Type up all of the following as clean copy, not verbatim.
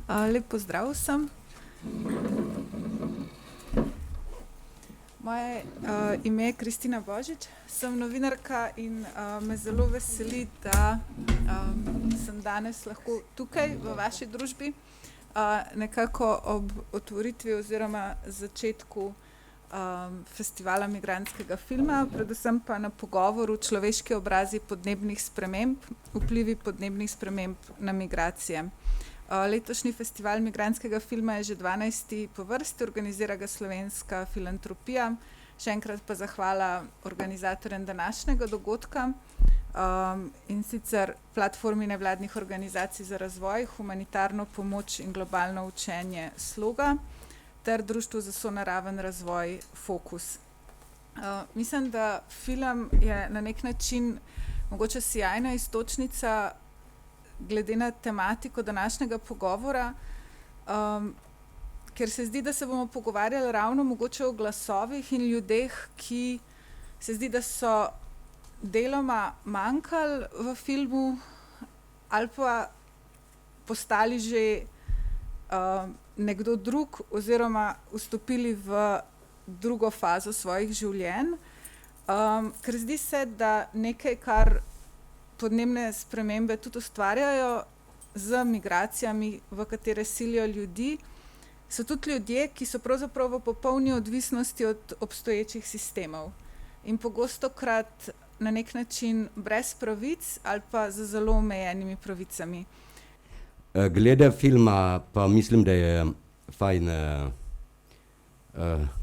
Lep pozdrav vsem. Moje ime je Kristina Božič, sem novinarka in me zelo veseli, da sem danes lahko tukaj v vaši družbi, nekako ob otvoritvi oziroma začetku festivala migrantskega filma, predvsem pa na pogovoru Človeški obrazi podnebnih sprememb, vplivi podnebnih sprememb na migracije. Letošnji festival migrantskega filma je že 12. po vrsti, organizira ga Slovenska filantropija. Še enkrat pa zahvala organizatorjem današnjega dogodka, in sicer platformi nevladnih organizacij za razvoj, humanitarno pomoč in globalno učenje Sloga ter Društvu za sonaraven razvoj Fokus. Mislim, da film je na nek način mogoče sijajna iztočnica glede na tematiko današnjega pogovora, ker se zdi, da se bomo pogovarjali ravno mogoče o glasovih in ljudeh, ki se zdi, da so deloma manjkali v filmu ali pa postali že nekdo drug oziroma vstopili v drugo fazo svojih življenj. Ker zdi se, da nekaj, kar podnebne spremembe tudi ustvarjajo z migracijami, v katere silijo ljudi, so tudi ljudje, ki so pravzaprav v popolni odvisnosti od obstoječih sistemov. In pogostokrat na nek način brez pravic ali pa z zelo omejenimi pravicami. Glede filma pa mislim, da je fajn,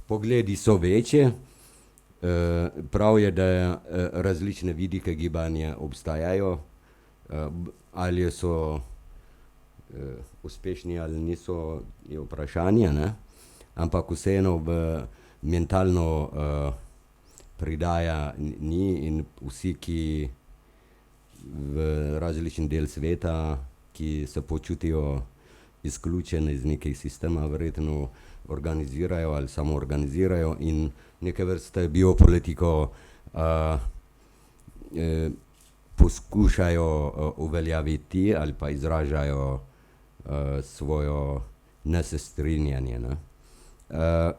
pogledi so večji. Prav je, da različne vidike gibanja obstajajo, ali so uspešni ali niso, je vprašanje, ne? Ampak vseeno mentalno pridaja ni in vsi, ki v različnih del sveta, ki se počutijo izključeni iz nekih sistema, verjetno organizirajo ali samo organizirajo in neke vrste biopolitiko poskušajo uveljaviti ali pa izražajo svojo nesestrinjanje, ne.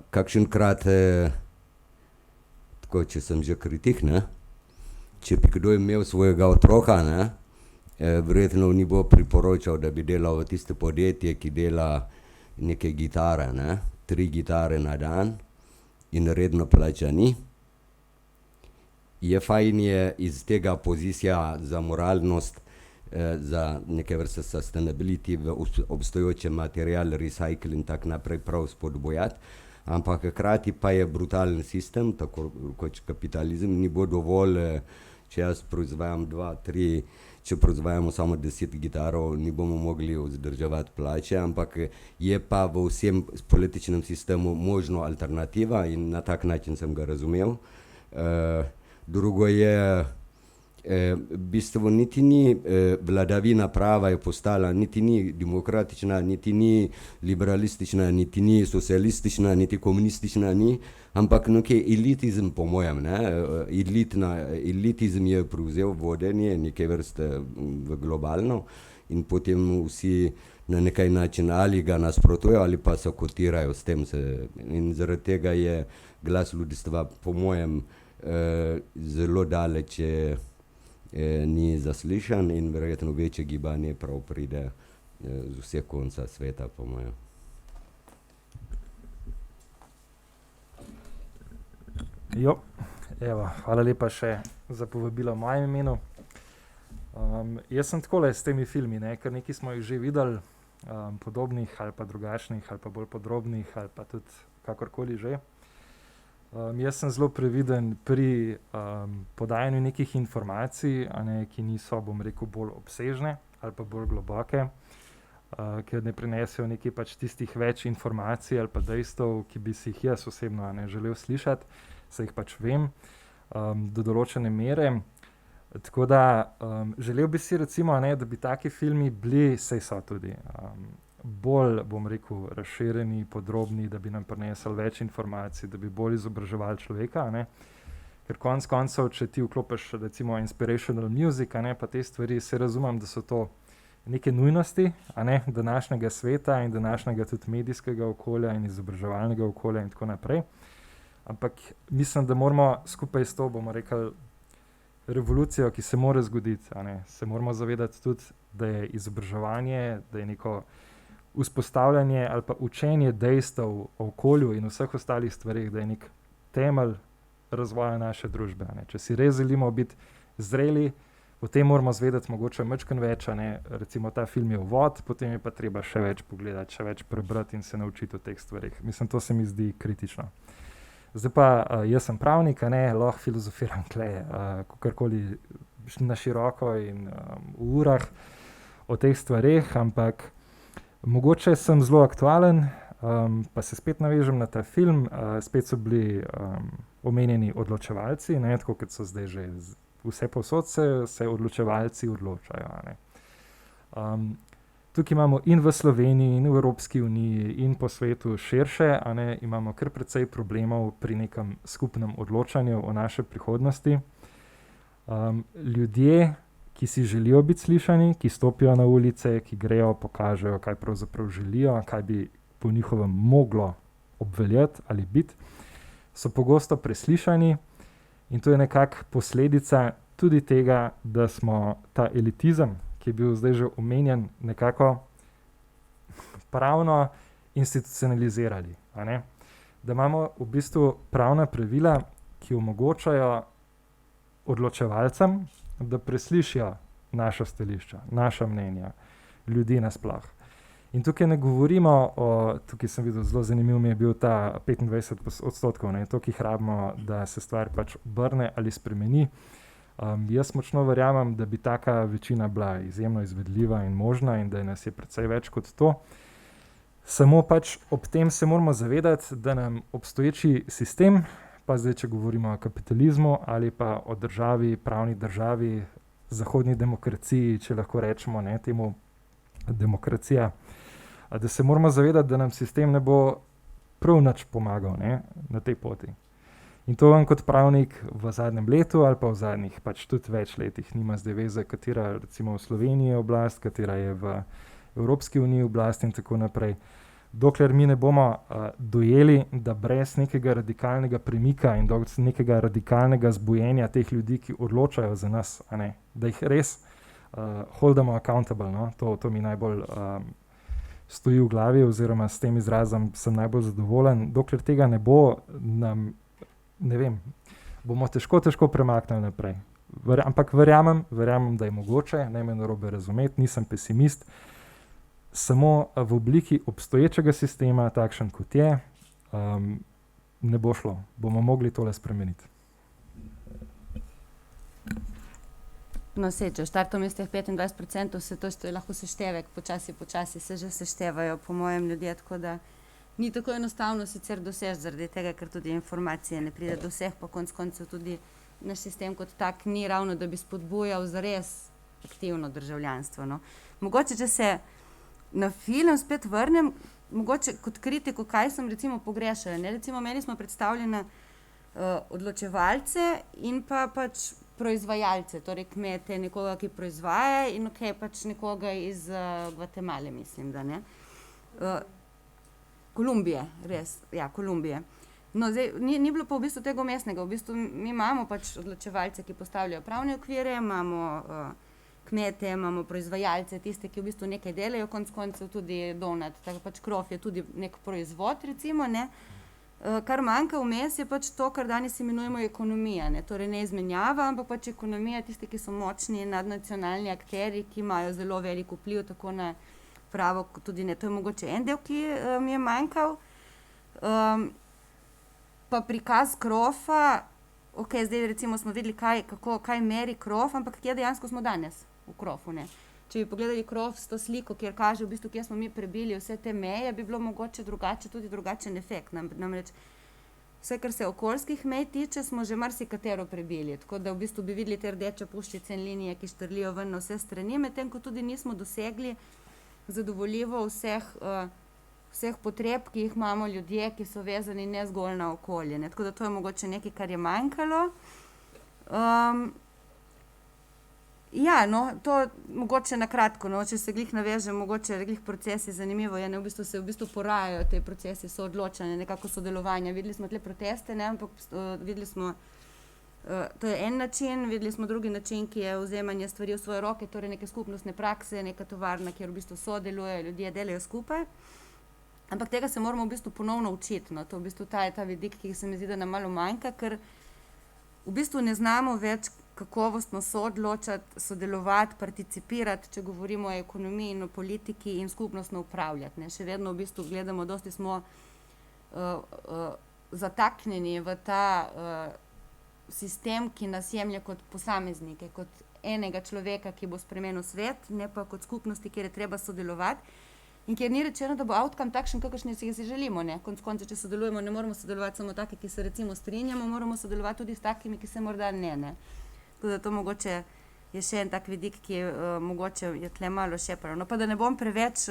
Kakšenkrat, tako, če sem že kritik, ne, če bi kdo imel svojega otroka, ne, verjetno ni bo priporočal, da bi delal v tiste podjetje, ki dela neke gitare, ne, 3 gitare na dan in redno plačani. Je fajn iz tega pozicija za moralnost, za neke vrste sustainability v obstoječem material, recycle in tako naprej prav spodbujati, ampak hkrati pa je brutalen sistem, tako kot kapitalizem, ni bo dovolj, če jaz proizvajam 2, 3, če proizvajamo samo 10 gitarov, ni bomo mogli vzdrževati plače, ampak je pa v vsem političnem sistemu možno alternativa in na tak način sem ga razumel. Drugo je, v bistvu niti ni vladavina prava je postala, niti ni demokratična, niti ni liberalistična, niti ni socialistična, niti komunistična ni, ampak neki elitizem po mojem, ne, elitizem je prevzel vodenje neke vrste v globalno in potem vsi na nekaj način ali ga nasprotujejo ali pa se kotirajo s tem in zaradi tega je glas ljudstva po mojem zelo daleč ni zaslišan in verjetno večje gibanje prav pride z vseh konca sveta, po mojem. Evo, hvala lepa še za povabilo v mojem imenu. Jaz sem takole s temi filmi, ne, ker nekaj smo jih že videli, podobnih ali pa drugačnih ali pa bolj podrobnih ali pa tudi kakorkoli že. Jaz sem zelo previden pri podajanju nekih informacij, a ne, ki niso, bom rekel, bolj obsežne ali pa bolj globoke, ker ne prinesejo nekaj pač tistih več informacij ali pa dejstev, ki bi si jih jaz osebno, a ne, želel slišati, saj jih pač vem, do določene mere. Tako da želel bi si recimo, a ne, da bi taki filmi bili, saj so tudi, bolj, bom rekel, razširjeni, podrobni, da bi nam prinesli več informacij, da bi bolj izobraževali človeka, a ne. Ker konec koncev, če ti vklopiš recimo inspirational music, a ne, pa te stvari, saj razumem, da so to neke nujnosti, današnjega sveta in današnjega tudi medijskega okolja in izobraževalnega okolja in tako naprej. Ampak mislim, da moramo skupaj s to, bomo rekli, revolucijo, ki se mora zgoditi, se moramo zavedati tudi, da je izobraževanje, da je neko vzpostavljanje ali pa učenje dejstev o okolju in vseh ostalih stvarih, da je nek temelj razvoja naše družbe. Če si res želimo biti zreli, potem moramo zvedeti mogoče majčkeno več, recimo ta film je uvod, potem je pa treba še več pogledati, še več prebrati in se naučiti o teh stvarih. Mislim, to se mi zdi kritično. Zdaj pa jaz sem pravnik, lahko filozofiram tukaj, kakorkoli na široko in v urah o teh stvarih, ampak mogoče sem zelo aktualen, pa se spet navežem na ta film, spet so bili omenjeni odločevalci, tako kot so zdaj že vse povsod se odločevalci odločajo. Tukaj imamo in v Sloveniji, in v Evropski uniji, in po svetu širše, imamo kar precej problemov pri nekem skupnem odločanju o naši prihodnosti. Ljudje, ki si želijo biti slišani, ki stopijo na ulice, ki grejo, pokažejo, kaj pravzaprav želijo, kaj bi po njihovem moglo obveljati ali biti, so pogosto preslišani in to je nekako posledica tudi tega, da smo ta elitizem, ki je bil zdaj že omenjen, nekako pravno institucionalizirali. Da imamo v bistvu pravna pravila, ki omogočajo odločevalcem, da preslišijo naša stališča, naša mnenja, ljudi nasploh. In tukaj ne govorimo o, tukaj sem videl, zelo zanimiv mi je bil ta 25%, to, ki jih rabimo, da se stvar pač obrne ali spremeni. Jaz močno verjamem, da bi taka večina bila izjemno izvedljiva in možna in da nas je precej več kot to. Samo pač ob tem se moramo zavedati, da nam obstoječi sistem, pa zdaj, če govorimo o kapitalizmu ali pa o državi, pravni državi, zahodni demokraciji, če lahko rečemo temu demokracija, da se moramo zavedati, da nam sistem ne bo prav nič pomagal na tej poti. In to vam kot pravnik v zadnjem letu ali pa v zadnjih pač tudi več letih nima zdaj veze, katera recimo v Sloveniji je oblast, katera je v Evropski uniji oblast in tako naprej. Dokler mi ne bomo dojeli, da brez nekega radikalnega premika in nekega radikalnega zbujenja teh ljudi, ki odločajo za nas, da jih res holdamo accountable, to mi najbolj stoji v glavi oziroma s tem izrazom sem najbolj zadovoljen. Dokler tega ne bo, nam bomo težko premaknili naprej. Ampak verjamem, da je mogoče, ne me narobe razumeti, nisem pesimist, samo v obliki obstoječega sistema, takšen kot je, ne bo šlo. Bomo mogli tole spremeniti. No, če štartamo iz teh 25%, to je lahko seštevek, počasi se že seštevajo, po mojem, ljudje, tako da ni tako enostavno sicer doseči zaradi tega, ker tudi informacije ne pride do vseh, pa konec koncev tudi naš sistem kot tak ni ravno, da bi spodbujal zares aktivno državljanstvo. Mogoče, če se na film spet vrnem, mogoče kot kritiko, kaj sem recimo pogrešala. Recimo meni smo predstavljena odločevalce in pa pač proizvajalce, torej kmete, nekoga, ki proizvaja in pač nekoga iz Gvatemale, mislim, da ne. Kolumbije, res, ja, Kolumbije. No, zdaj, ni bilo pa v bistvu tega vmesnega, v bistvu mi imamo pač odločevalce, ki postavljajo pravne okvire, imamo kmete, imamo proizvajalce, tiste, ki v bistvu nekaj delajo, konec koncev tudi donat, tako pač krof je tudi nek proizvod, recimo, ne. Kar manjka vmes je pač to, kar danes imenujemo ekonomija, torej ne izmenjava, ampak pač ekonomija, tisti, ki so močni nadnacionalni akteri, ki imajo zelo velik vpliv tako na pravo, tudi ne, to je mogoče en del, ki mi je manjkal. Pa prikaz krofa, zdaj recimo smo videli, kaj meri krof, ampak kje dejansko smo danes v krofu, ne. Če bi pogledali krof s to sliko, kjer kaže v bistvu, kje smo mi prebili vse te meje, bi bilo mogoče drugače, tudi drugačen efekt. Namreč vse, kar se okoljskih mej tiče, smo že marsikatero prebili, tako da v bistvu bi videli te rdeče puščice in linije, ki štrlijo ven na vse strani, medtem ko tudi nismo dosegli zadovoljivo vseh potreb, ki jih imamo ljudje, ki so vezani ne zgolj na okolje. Tako da to je mogoče nekaj, kar je manjkalo. Ja, no, to mogoče na kratko, no, če se glih navežem, mogoče glih procesi zanimivo je, ne, v bistvu se v bistvu porajajo te procesi soodločanja, nekako sodelovanja. Videli smo tle proteste, ne, ampak videli smo, to je en način, videli smo drugi način, ki je vzemanje stvari v svoje roke, torej neke skupnostne prakse, neka tovarna, kjer v bistvu sodelujejo, ljudje delajo skupaj. Ampak tega se moramo v bistvu ponovno učiti, no, to v bistvu ta vidik, ki se mi zdi, da nam malo manjka, ker v bistvu ne znamo več kakovostno soodločati, sodelovati, participirati, če govorimo o ekonomiji in o politiki in skupnostno upravljati. Ne. Še vedno v bistvu gledamo, dosti smo zataknjeni v ta sistem, ki nas jemlje kot posameznike, kot enega človeka, ki bo spremenil svet, ne pa kot skupnosti, kjer je treba sodelovati. In kjer ni rečeno, da bo outcome takšen, kakršni si želimo. Ne? Konec koncev, če sodelujemo, ne moramo sodelovati samo taki, ki se recimo strinjamo, moramo sodelovati tudi s takimi, ki se morda ne. Tako da to mogoče je še en tak vidik, ki mogoče je tle malo šepalo. No pa da ne bom preveč,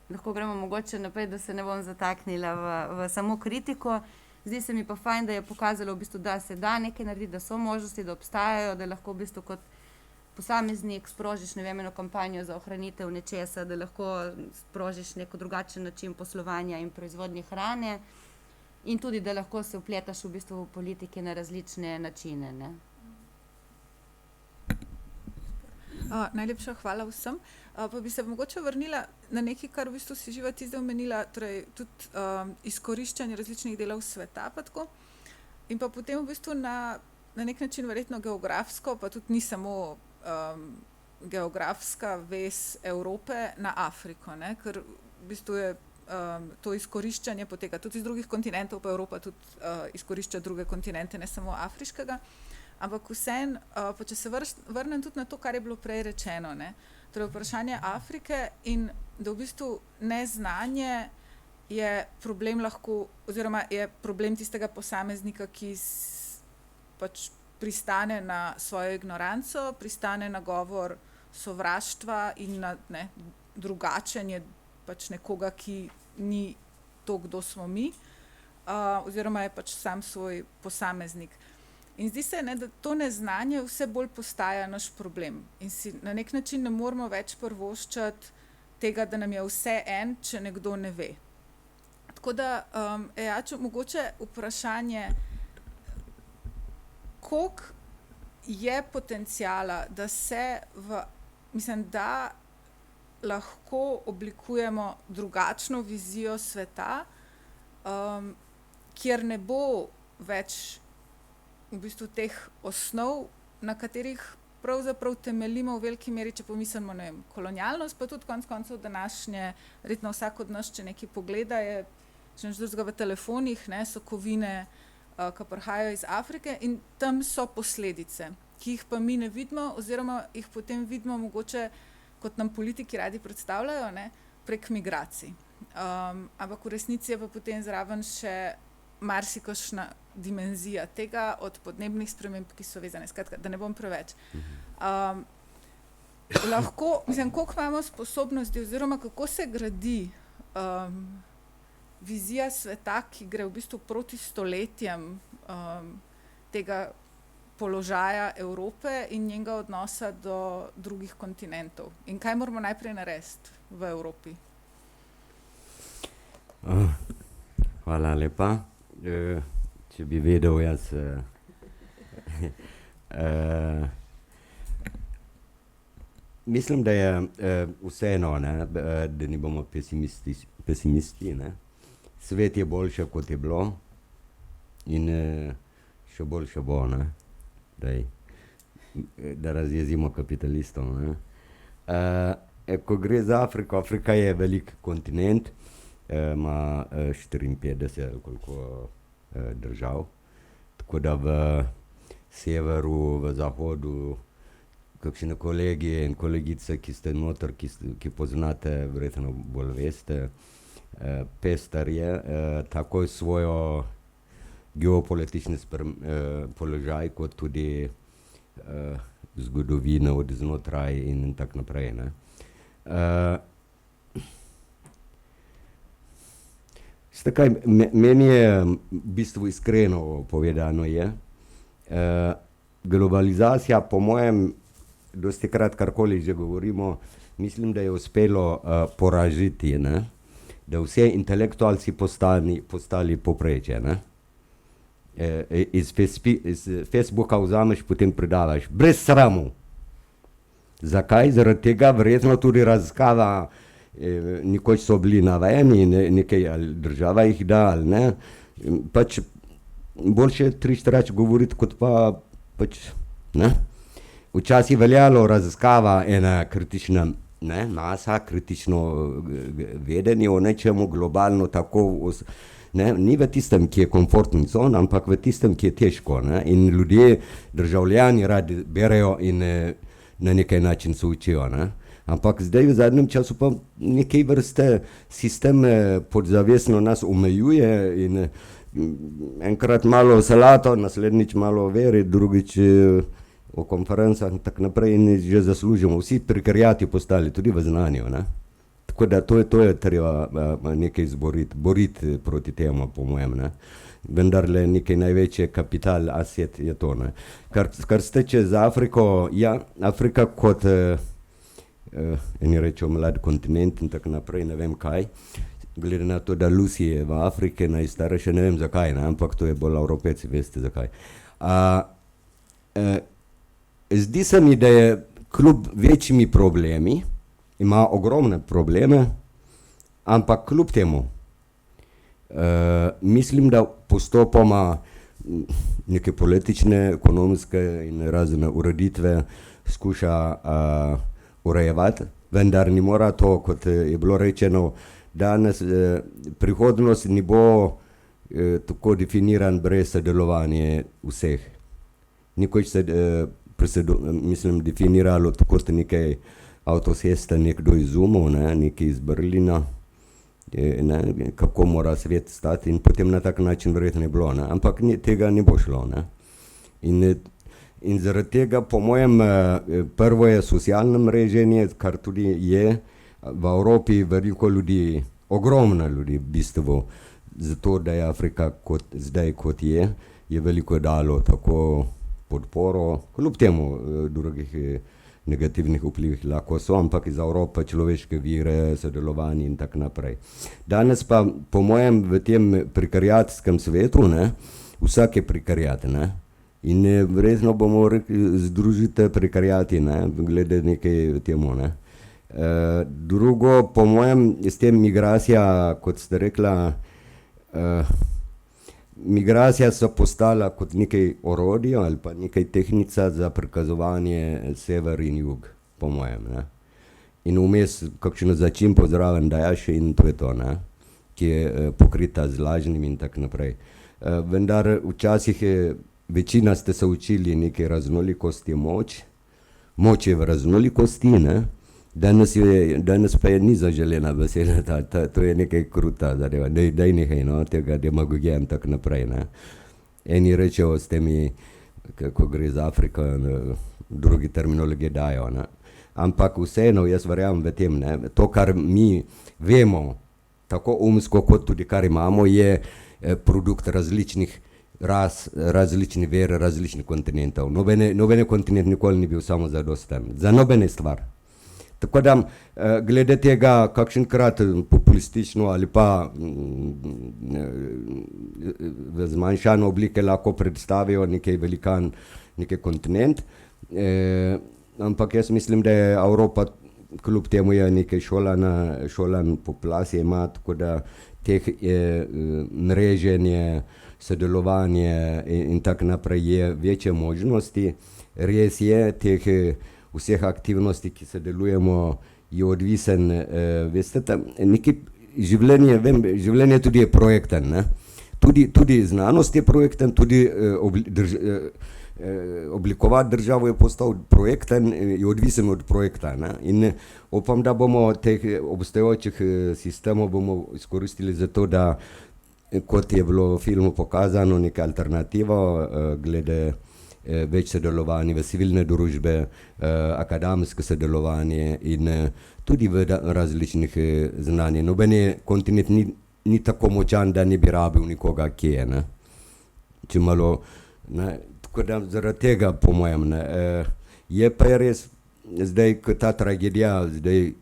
lahko gremo mogoče naprej, da se ne bom zataknila v samo kritiko. Zdi se mi pa fajn, da je pokazalo v bistvu, da se da nekaj narediti, da so možnosti, da obstajajo, da lahko v bistvu kot posameznik sprožiš, ne vem, eno kampanjo za ohranitev nečesa, da lahko sprožiš neko drugačen način poslovanja in proizvodnje hrane in tudi, da lahko se vpletaš v bistvu v politike na različne načine. Ne? Najlepša hvala vsem. Pa bi se mogoče vrnila na nekaj, kar v bistvu si Živa ti zdaj omenila, torej tudi izkoriščanje različnih delov sveta pa tako. In pa potem v bistvu na nek način verjetno geografsko, pa tudi ni samo geografska vez Evrope na Afriko, ne? Ker v bistvu je to izkoriščanje poteka tudi iz drugih kontinentov, pa Evropa tudi izkorišča druge kontinente, ne samo afriškega. Ampak vseeno, pa če se vrnem tudi na to, kar je bilo prej rečeno, ne? Torej vprašanje Afrike in da v bistvu neznanje je problem lahko, oziroma je problem tistega posameznika, ki pač pristane na svojo ignoranco, pristane na govor sovraštva in na drugačenje pač nekoga, ki ni to, kdo smo mi, oziroma je pač sam svoj posameznik. In zdi se, ne, da to neznanje vse bolj postaja naš problem. In si na nek način ne moramo več privoščiti tega, da nam je vse en, če nekdo ne ve. Tako da, mogoče vprašanje, koliko je potenciala, da se da lahko oblikujemo drugačno vizijo sveta, kjer ne bo več v bistvu teh osnov, na katerih pravzaprav temeljimo v veliki meri, če pomislimo, ne vem, kolonialnost, pa tudi konec koncev današnje, verjetno vsak od nas, če nekaj pogleda, je če nič drugega v telefonih, ne, so kovine, ki prihajajo iz Afrike in tam so posledice, ki jih pa mi ne vidimo, oziroma jih potem vidimo mogoče, kot nam politiki radi predstavljajo, ne, prek migracij. Ampak v resnici je pa potem zraven še marsikošna dimenzija tega, od podnebnih sprememb, ki so vezane, skratka, da ne bom preveč. Koliko imamo sposobnosti, oziroma kako se gradi vizija sveta, ki gre v bistvu proti stoletjem tega položaja Evrope in njenega odnosa do drugih kontinentov. In kaj moramo najprej narediti v Evropi? Hvala lepa. Če bi vedel jaz, mislim, da je vseeno, ne, da ne bomo pesimisti, ne. Svet je boljše, kot je bilo in še boljše bo, ne. Da razjezimo kapitalistov, ne. Ko gre za Afriko, Afrika je velik kontinent, ima 54 koliko držav, tako da v severu, v zahodu, kakšne kolegi in kolegice, ki ste noter, ki poznate, verjetno bolj veste, pester je, takoj svojo geopolitični položaj, kot tudi zgodovino od znotraj in tako naprej, ne. Meni je v bistvu iskreno povedano je, globalizacija po mojem dosti krat karkoli že govorimo, mislim, da je uspelo poražiti, ne? Da vse intelektualci postali poprečje. Ne? Iz Facebooka vzameš, potem predavaš, brez sramu. Zakaj? Zaradi tega verjetno tudi raziskava, nekoč so bili navajeni, nekaj ali država jih da ali ne, pač boljše 3-4 govoriti, kot pa pač, ne. Včasih veljalo raziskava ena kritična, ne, masa, kritično vedenje o nečemu globalno tako, ne, ni v tistem, ki je komfortni con, ampak v tistem, ki je težko, ne, in ljudje, državljani radi berejo in na nekaj način se učijo, ne. Ampak zdaj v zadnjem času pa nekaj vrste sistem podzavestno nas omejuje in enkrat malo salato, naslednjič malo veri, drugič o konferencah in tako naprej in že zaslužimo. Vsi prekariati postali, tudi v znanju, ne. Tako da to je treba nekaj boriti proti temu, po mojem, ne. Vendarle nekaj največje kapital, asset je to, ne. Kar se tiče za Afriko, ja, Afrika kot eni rečejo mlad kontinent in tako naprej, ne vem kaj. Glede na to, da Lucy je v Afriki najstarejša, ne vem zakaj, ne, ampak to je bolj Evropejci, veste zakaj. Zdi se mi, da je kljub večjimi problemi, ima ogromne probleme, ampak kljub temu, mislim, da postopoma neke politične, ekonomske in razne ureditve skuša urejevati, vendar ni mora to, kot je bilo rečeno, danes prihodnost ni bo tako definiran brez sodelovanja vseh. Nekoč se mislim, definiralo tako, da nekaj avtocesta nekdo izumil, ne, nekaj iz Berlina, ne, kako mora svet stati in potem na tak način verjetno je bilo, ne, ampak tega ne bo šlo, ne. In zaradi tega, po mojem, prvo je socialno mreženje, kar tudi je v Evropi veliko ljudi, ogromno ljudi v bistvu, zato da je Afrika zdaj kot je veliko dalo tako podporo, kljub temu drugih negativnih vplivih lahko so, ampak iz Evrope človeške vire, sodelovanje in tako naprej. Danes pa, po mojem, v tem prekariatskem svetu, ne, vsak je prekariat, ne. In verjetno bomo rekli, združite prekariati, ne, glede nekaj temu, ne. Drugo, po mojem, s tem migracija, kot ste rekla, migracija so postala kot nekaj orodje ali pa nekaj tehnica za prikazovanje sever in jug, po mojem, ne. In vmes kakšno začimbo zraven dajaš in to je to, ne, ki je pokrita z lažnim in tako naprej. Vendar včasih večina ste se učili neke raznolikosti moč je v raznolikosti, ne. Danes pa je ni zaželena beseda, to je nekaj kruta zadeva, daj nekaj, no, tega demagogija in tako naprej, ne. Eni rečejo s temi, kako gre za Afriko, drugi terminologije dajo, ne. Ampak vseeno jaz verjamem v tem, ne, to, kar mi vemo, tako umsko kot tudi kar imamo, je produkt različnih ras, različnih ver, različnih kontinentov. Nobene kontinent nikoli ni bil samo zadosten, za nobene stvar. Tako da glede tega kakšenkrat populistično ali pa v zmanjšane oblike lahko predstavijo nekaj velikan, nekaj kontinent, ampak jaz mislim, da je Evropa kljub temu je nekaj šolan populacije ima, tako da teh mreženje, sodelovanje in tako naprej je večje možnosti. Res je, teh vseh aktivnosti, ki se delujemo, je odvisen, veste, nekaj življenje tudi je projekten, ne. Tudi znanost je projekten, tudi oblikovati državo je postal projekten, je odvisen od projekta, ne. In upam, da bomo teh obstoječih sistemov bomo izkoristili za to, da kot je bilo v filmu pokazano, neka alternativa glede več sodelovanja v civilne družbe, akademsko sodelovanje in tudi v različnih znanjih. Nobeni kontinent ni tako močan, da ne bi rabil nikoga, ki je, ne. Če malo, ne, tako da zaradi tega, po mojem, ne, je pa res zdaj, ko ta tragedija, zdaj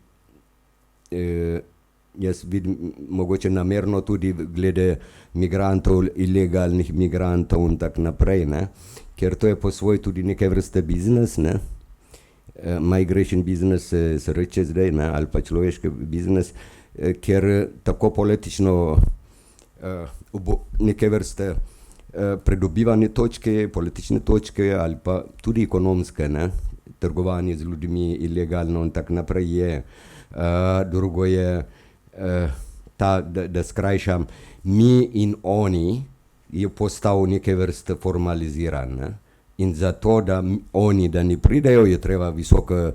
jaz vidim mogoče namerno tudi glede migrantov, ilegalnih migrantov in tako naprej, ne, ker to je po svoj tudi neke vrste biznis, ne, migration business se reče zdaj, ne, ali pa človeški biznis, ker tako politično neke vrste pridobivanje točke, politične točke ali pa tudi ekonomske, ne, trgovanje z ljudmi ilegalno in tako naprej je. Drugo je ta, da skrajšam, mi in oni je postal neke vrste formaliziran, ne. In zato, da oni, da ne pridejo, je treba visoko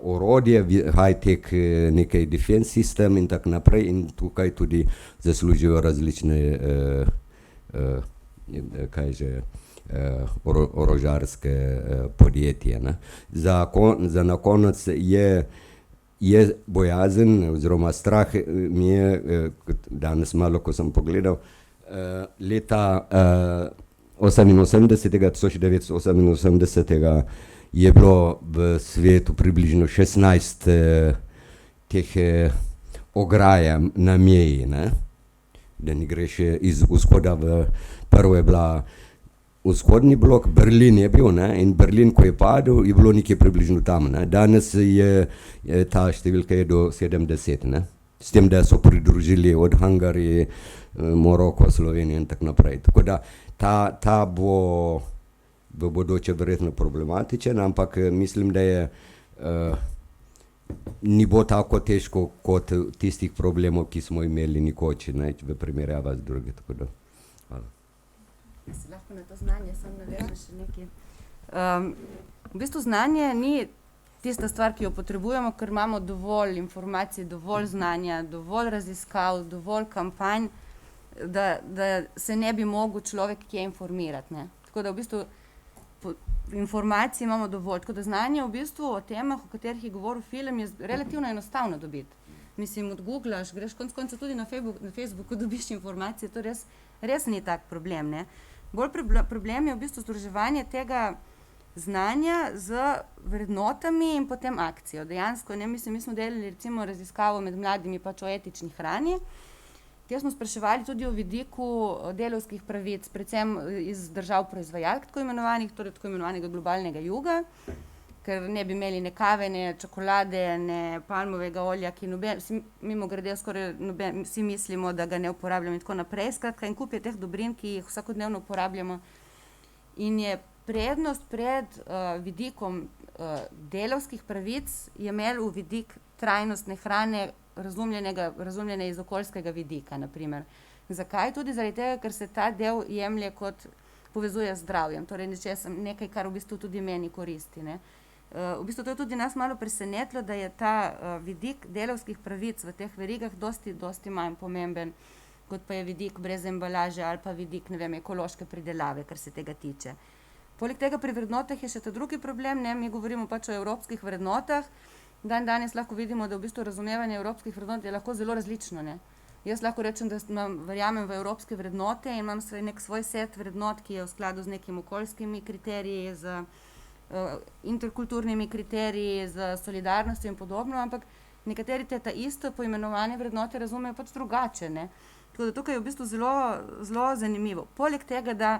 orodje, high-tech nekaj defense system in tako naprej in tukaj tudi zaslužijo različne orožarske podjetje, ne. Za na konec je bojazen oziroma strah mi je, danes malo, ko sem pogledal, leta 1988 je bilo v svetu približno 16 teh ograja na meji, ne, da ne greš iz vzhoda prvo je bila vzhodni blok, Berlin je bil, ne, in Berlin, ko je padel, je bilo nekje približno tam, ne. Danes je ta številka je do 70, ne, s tem, da so pridružili od Hungarije, Moroko, Slovenije in tako naprej. Tako da ta bo v bodoče verjetno problematičen, ampak mislim, da je ni bo tako težko kot tistih problemov, ki smo imeli nekoč, ne, v primerjavi z druge, tako da. Hvala. Se lahko na to znanje samo navežem še nekaj. V bistvu znanje ni tista stvar, ki jo potrebujemo, ker imamo dovolj informacij, dovolj znanja, dovolj raziskav, dovolj kampanj, da se ne bi mogel človek kje informirati, ne. Tako da v bistvu informacij imamo dovolj, tako da znanje v bistvu o temah, o katerih je govoril film, je relativno enostavno dobiti. Mislim, odgooglaš, greš konec koncev tudi na Facebooku dobiš informacije, to res ni tak problem, ne. Bolj problem je v bistvu združevanje tega znanja z vrednotami in potem akcijo. Dejansko, ne, mi smo delali recimo raziskavo med mladimi pač o etični hrani, kjer smo spraševali tudi o vidiku delavskih pravic, predvsem iz držav proizvajalk, tako imenovanih, torej tako imenovanega globalnega juga, ker ne bi imeli ne kave, ne čokolade, ne palmovega olja, ki mimogrede skoraj vsi mislimo, da ga ne uporabljamo in tako naprej. Skratka, en kup je teh dobrin, ki jih vsakodnevno uporabljamo. In je prednost pred vidikom delavskih pravic je imel v vidik trajnostne hrane, razumljene iz okoljskega vidika, na primer. Zakaj? Tudi zaradi tega, ker se ta del jemlje kot povezuje z zdravjem, torej nekaj, kar v bistvu tudi meni koristi, ne. V bistvu to je tudi nas malo presenetilo, da je ta vidik delavskih pravic v teh verigah dosti manj pomemben, kot pa je vidik brez embalaže ali pa vidik, ne vem, ekološke pridelave, kar se tega tiče. Poleg tega pri vrednotah je še ta drugi problem, ne, mi govorimo pač o evropskih vrednotah. Danes lahko vidimo, da v bistvu razumevanje evropskih vrednot je lahko zelo različno, ne. Jaz lahko rečem, da verjamem v evropske vrednote in imam nek svoj set vrednot, ki je v skladu z nekimi okoljskimi kriteriji, z interkulturnimi kriteriji, z solidarnostjo in podobno, ampak nekateri ta isto poimenovane vrednote razumejo pač drugače, ne. Tako da tukaj je v bistvu zelo zanimivo. Poleg tega, da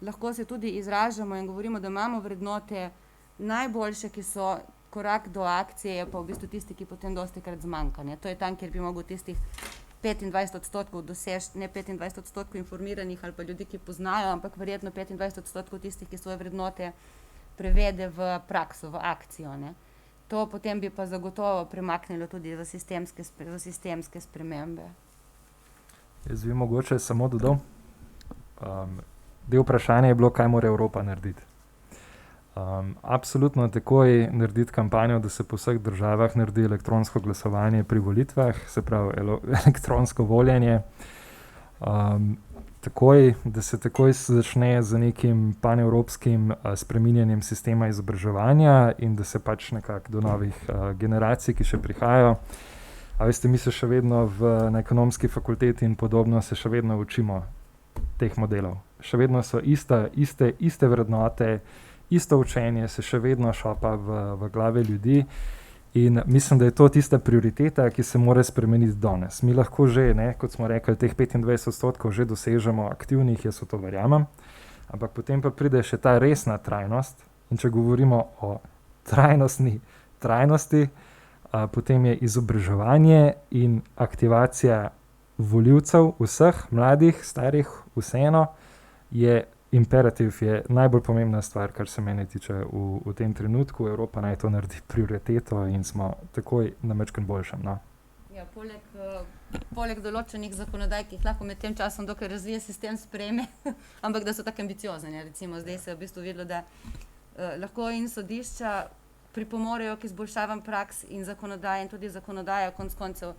lahko se tudi izražamo in govorimo, da imamo vrednote najboljše, ki so korak do akcije, je pa v bistvu tisti, ki potem dostikrat zmanjka, ne. To je tam, kjer bi mogel tistih 25% doseči, ne 25% informiranih ali pa ljudi, ki poznajo, ampak verjetno 25% tistih, ki svoje vrednote prevede v prakso, v akcijo, ne. To potem bi pa zagotovo premaknilo tudi v sistemske spremembe. Jaz bi mogoče samo dodal. Del vprašanja je bilo, kaj mora Evropa narediti. Absolutno takoj narediti kampanjo, da se po vseh državah naredi elektronsko glasovanje pri volitvah, se pravi elektronsko voljenje. Da se takoj začne z nekim panevropskim spreminjanjem sistema izobraževanja in da se pač nekako do novih generacij, ki še prihajajo. A veste, mi se še vedno na ekonomski fakulteti in podobno se še vedno učimo teh modelov. Še vedno so iste vrednote, isto učenje se še vedno šopa v glave ljudi. In mislim, da je to tista prioriteta, ki se mora spremeniti danes. Mi lahko že, kot smo rekli, teh 25% že dosežemo aktivnih, jaz v to verjamem, ampak potem pa pride še ta resna trajnost. In če govorimo o trajnosti, potem je izobraževanje in aktivacija volivcev, vseh, mladih, starih, vseeno, je imperativ, je najbolj pomembna stvar, kar se mene tiče v tem trenutku. Evropa naj to naredi prioriteto in smo takoj na majčkeno boljšem. No. Ja, poleg določenih zakonodaj, ki jih lahko med tem časom dokaj razvije sistem sprejme, ampak da so tako ambiciozne. Recimo, zdaj se je v bistvu videlo, da lahko in sodišča pripomorejo k izboljšavam praks in zakonodaje in tudi zakonodaja konec koncev.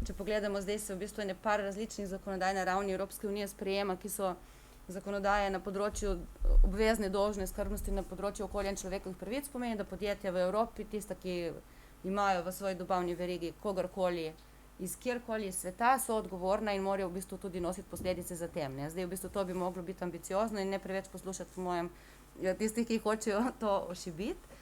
Če pogledamo, zdaj se v bistvu ene par različnih zakonodaj na ravni Evropske unije sprejema, ki so zakonodaje na področju obvezne dolžne skrbnosti na področju okolja in človekovih pravic, pomeni, da podjetja v Evropi, tista, ki imajo v svoji dobavni verigi kogarkoli iz kjerkoli sveta, so odgovorna in morajo v bistvu tudi nositi posledice za tem. Zdaj v bistvu to bi moglo biti ambiciozno in ne preveč poslušati po mojem tistih, ki hočejo to ošibiti.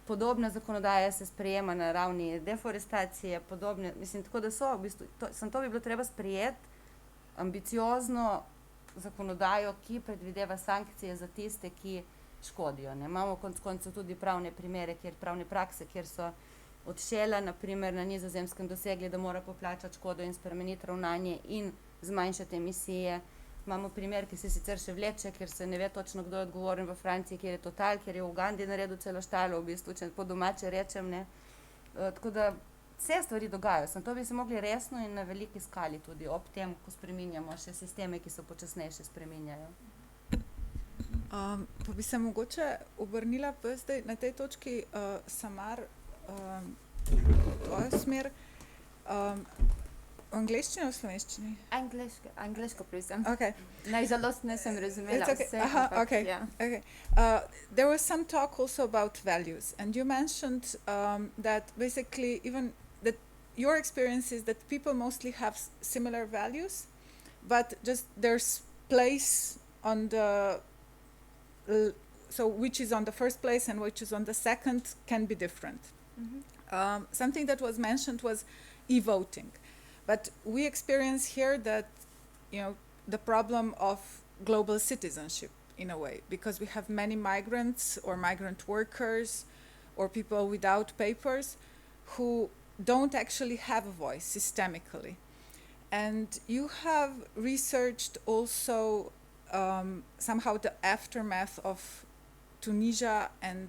Podobna zakonodaja se sprejema na ravni deforestacije, podobne, mislim, tako da so v bistvu, to bi bilo treba sprejeti ambiciozno zakonodajo, ki predvideva sankcije za tiste, ki škodijo. Imamo konec koncev tudi pravne primere, pravne prakse, kjer so od Shella, naprimer na Nizozemskem dosegli, da mora poplačati škodo in spremeniti ravnanje in zmanjšati emisije. Imamo primer, ki se sicer še vleče, ker se ne ve točno, kdo je odgovoren v Franciji, kjer je Total, kjer je v Ugandi naredil celo štalo, v bistvu, če po domače rečem. Tako da vse stvari dogajajo. To bi se mogli resno in na veliki skali tudi ob tem, ko spreminjamo še sisteme, ki so počasnejše spreminjajo. Pa bi se mogoče obrnila zdaj na tej točki, Samar, tvojo smer. V angleščini ali v slovenščini? Angleško prosim. Okay. Najžalost ne sem razumela okay. vse. Okay. Yeah. Okay. There was some talk also about values, and you mentioned that basically even that your experience is that people mostly have similar values, but just there's place on the so which is on the first place and which is on the second can be different. Mm-hmm. Something that was mentioned was e-voting. But we experience here that, the problem of global citizenship in a way, because we have many migrants or migrant workers or people without papers who don't actually have a voice systemically. And you have researched also somehow the aftermath of Tunisia and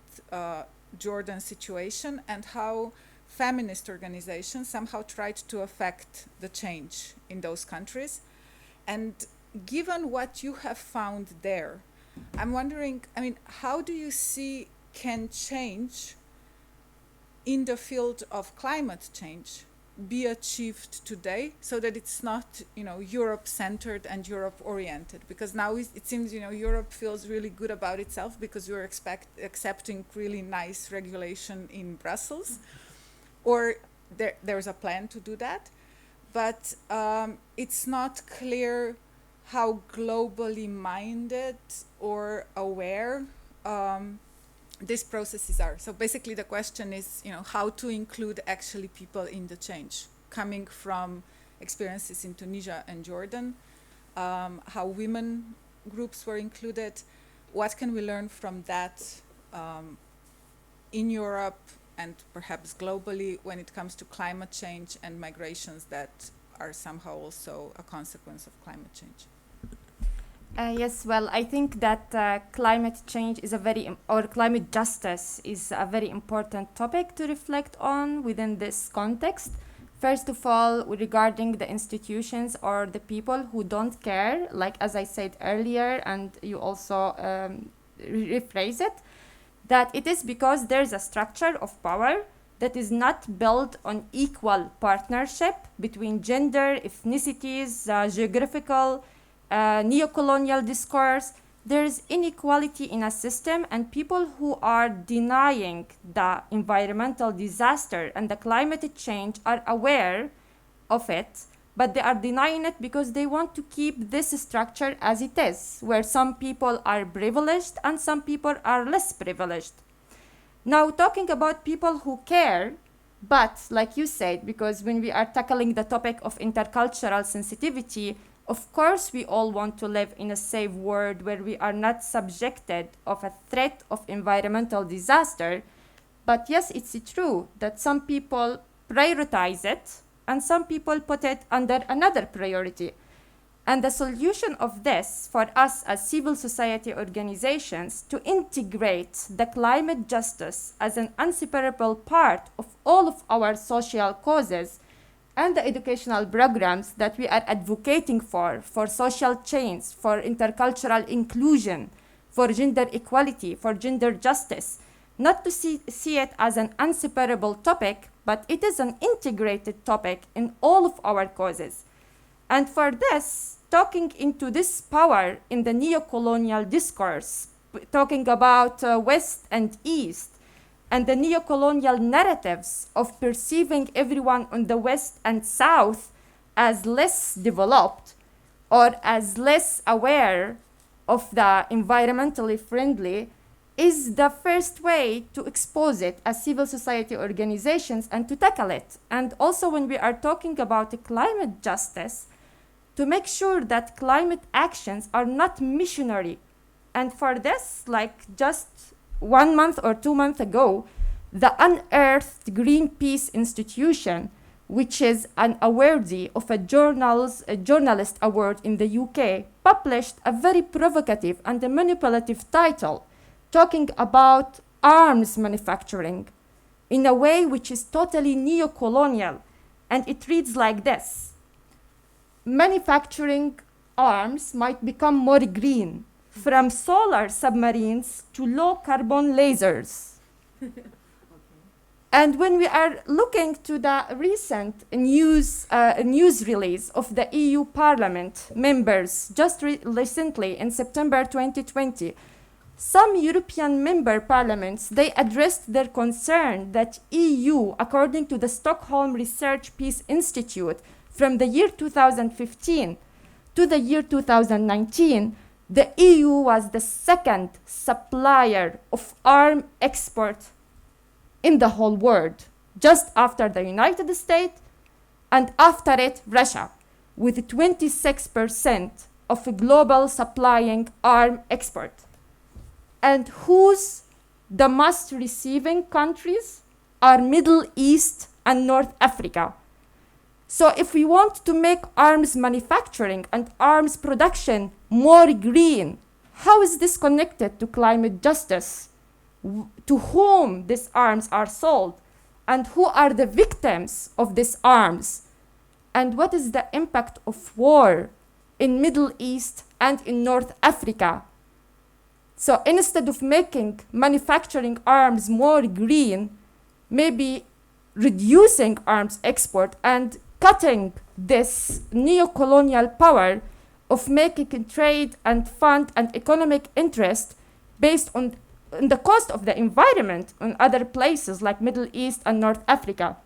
Jordan situation and how feminist organizations somehow tried to affect the change in those countries. And given what you have found there, I'm wondering, how do you see can change in the field of climate change be achieved today so that it's not, Europe-centered and Europe-oriented? Because now it seems, Europe feels really good about itself because you're accepting really nice regulation in Brussels. Or there's a plan to do that, but it's not clear how globally minded or aware these processes are. So basically the question is, how to include actually people in the change, coming from experiences in Tunisia and Jordan, how women groups were included, what can we learn from that in Europe, and perhaps globally when it comes to climate change and migrations that are somehow also a consequence of climate change? Yes, well, I think that climate change is or climate justice is a very important topic to reflect on within this context. First of all, regarding the institutions or the people who don't care, like as I said earlier, and you also rephrase it, that it is because there's a structure of power that is not built on equal partnership between gender, ethnicities, geographical, neo-colonial discourse. There's inequality in a system, and people who are denying the environmental disaster and the climate change are aware of it, but they are denying it because they want to keep this structure as it is, where some people are privileged and some people are less privileged. Now, talking about people who care, but like you said, because when we are tackling the topic of intercultural sensitivity, of course we all want to live in a safe world where we are not subjected of a threat of environmental disaster. But yes, it's true that some people prioritize it and some people put it under another priority. And the solution of this for us as civil society organizations to integrate the climate justice as an inseparable part of all of our social causes and the educational programs that we are advocating for social change, for intercultural inclusion, for gender equality, for gender justice, not to see it as an inseparable topic, but it is an integrated topic in all of our causes. And for this, talking into this power in the neo-colonial discourse, talking about West and East, and the neo-colonial narratives of perceiving everyone on the West and South as less developed or as less aware of the environmentally friendly is the first way to expose it as civil society organizations and to tackle it. And also when we are talking about climate justice, to make sure that climate actions are not missionary. And for this, like just 1 month or 2 months ago, the Unearthed Greenpeace Institution, which is an awardee of a journalist award in the UK, published a very provocative and a manipulative title talking about arms manufacturing in a way which is totally neo-colonial. And it reads like this: manufacturing arms might become more green, from solar submarines to low carbon lasers. And when we are looking to the recent news release of the EU Parliament members just recently in September 2020, some European member parliaments, they addressed their concern that EU, according to the Stockholm Research Peace Institute, from the year 2015 to the year 2019, the EU was the second supplier of arm export in the whole world, just after the United States and after it, Russia, with 26% of global supplying arm export. And who's the most receiving countries are Middle East and North Africa. So if we want to make arms manufacturing and arms production more green, how is this connected to climate justice? To whom these arms are sold? And who are the victims of these arms? And what is the impact of war in Middle East and in North Africa? So instead of making manufacturing arms more green, maybe reducing arms export and cutting this neo-colonial power of making trade and fund and economic interest based on the cost of the environment in other places like Middle East and North Africa.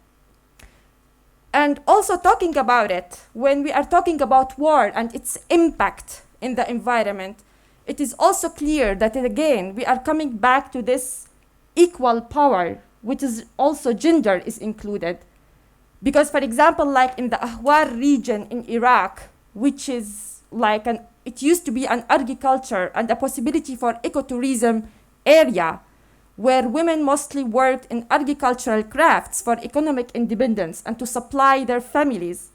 And also talking about it, when we are talking about war and its impact in the environment, it is also clear that again, we are coming back to this equal power, which is also gender is included. Because for example, like in the Ahwar region in Iraq, which is like it used to be an agriculture and a possibility for ecotourism area, where women mostly worked in agricultural crafts for economic independence and to supply their families.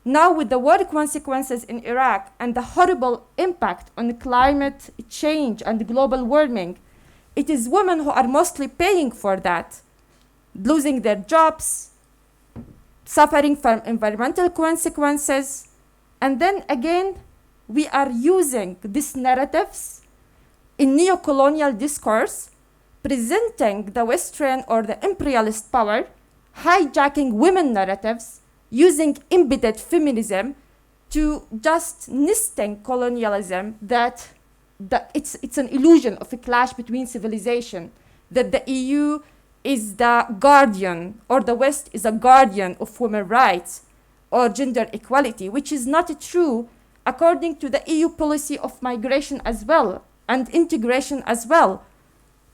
Now with the war consequences in Iraq and the horrible impact on climate change and global warming, it is women who are mostly paying for that, losing their jobs, suffering from environmental consequences. And then again, we are using these narratives in neo-colonial discourse, presenting the Western or the imperialist power, hijacking women narratives, using embedded feminism to just nesting colonialism that it's an illusion of a clash between civilization, that the EU is the guardian or the West is a guardian of women's rights, or gender equality, which is not true according to the EU policy of migration as well and integration as well.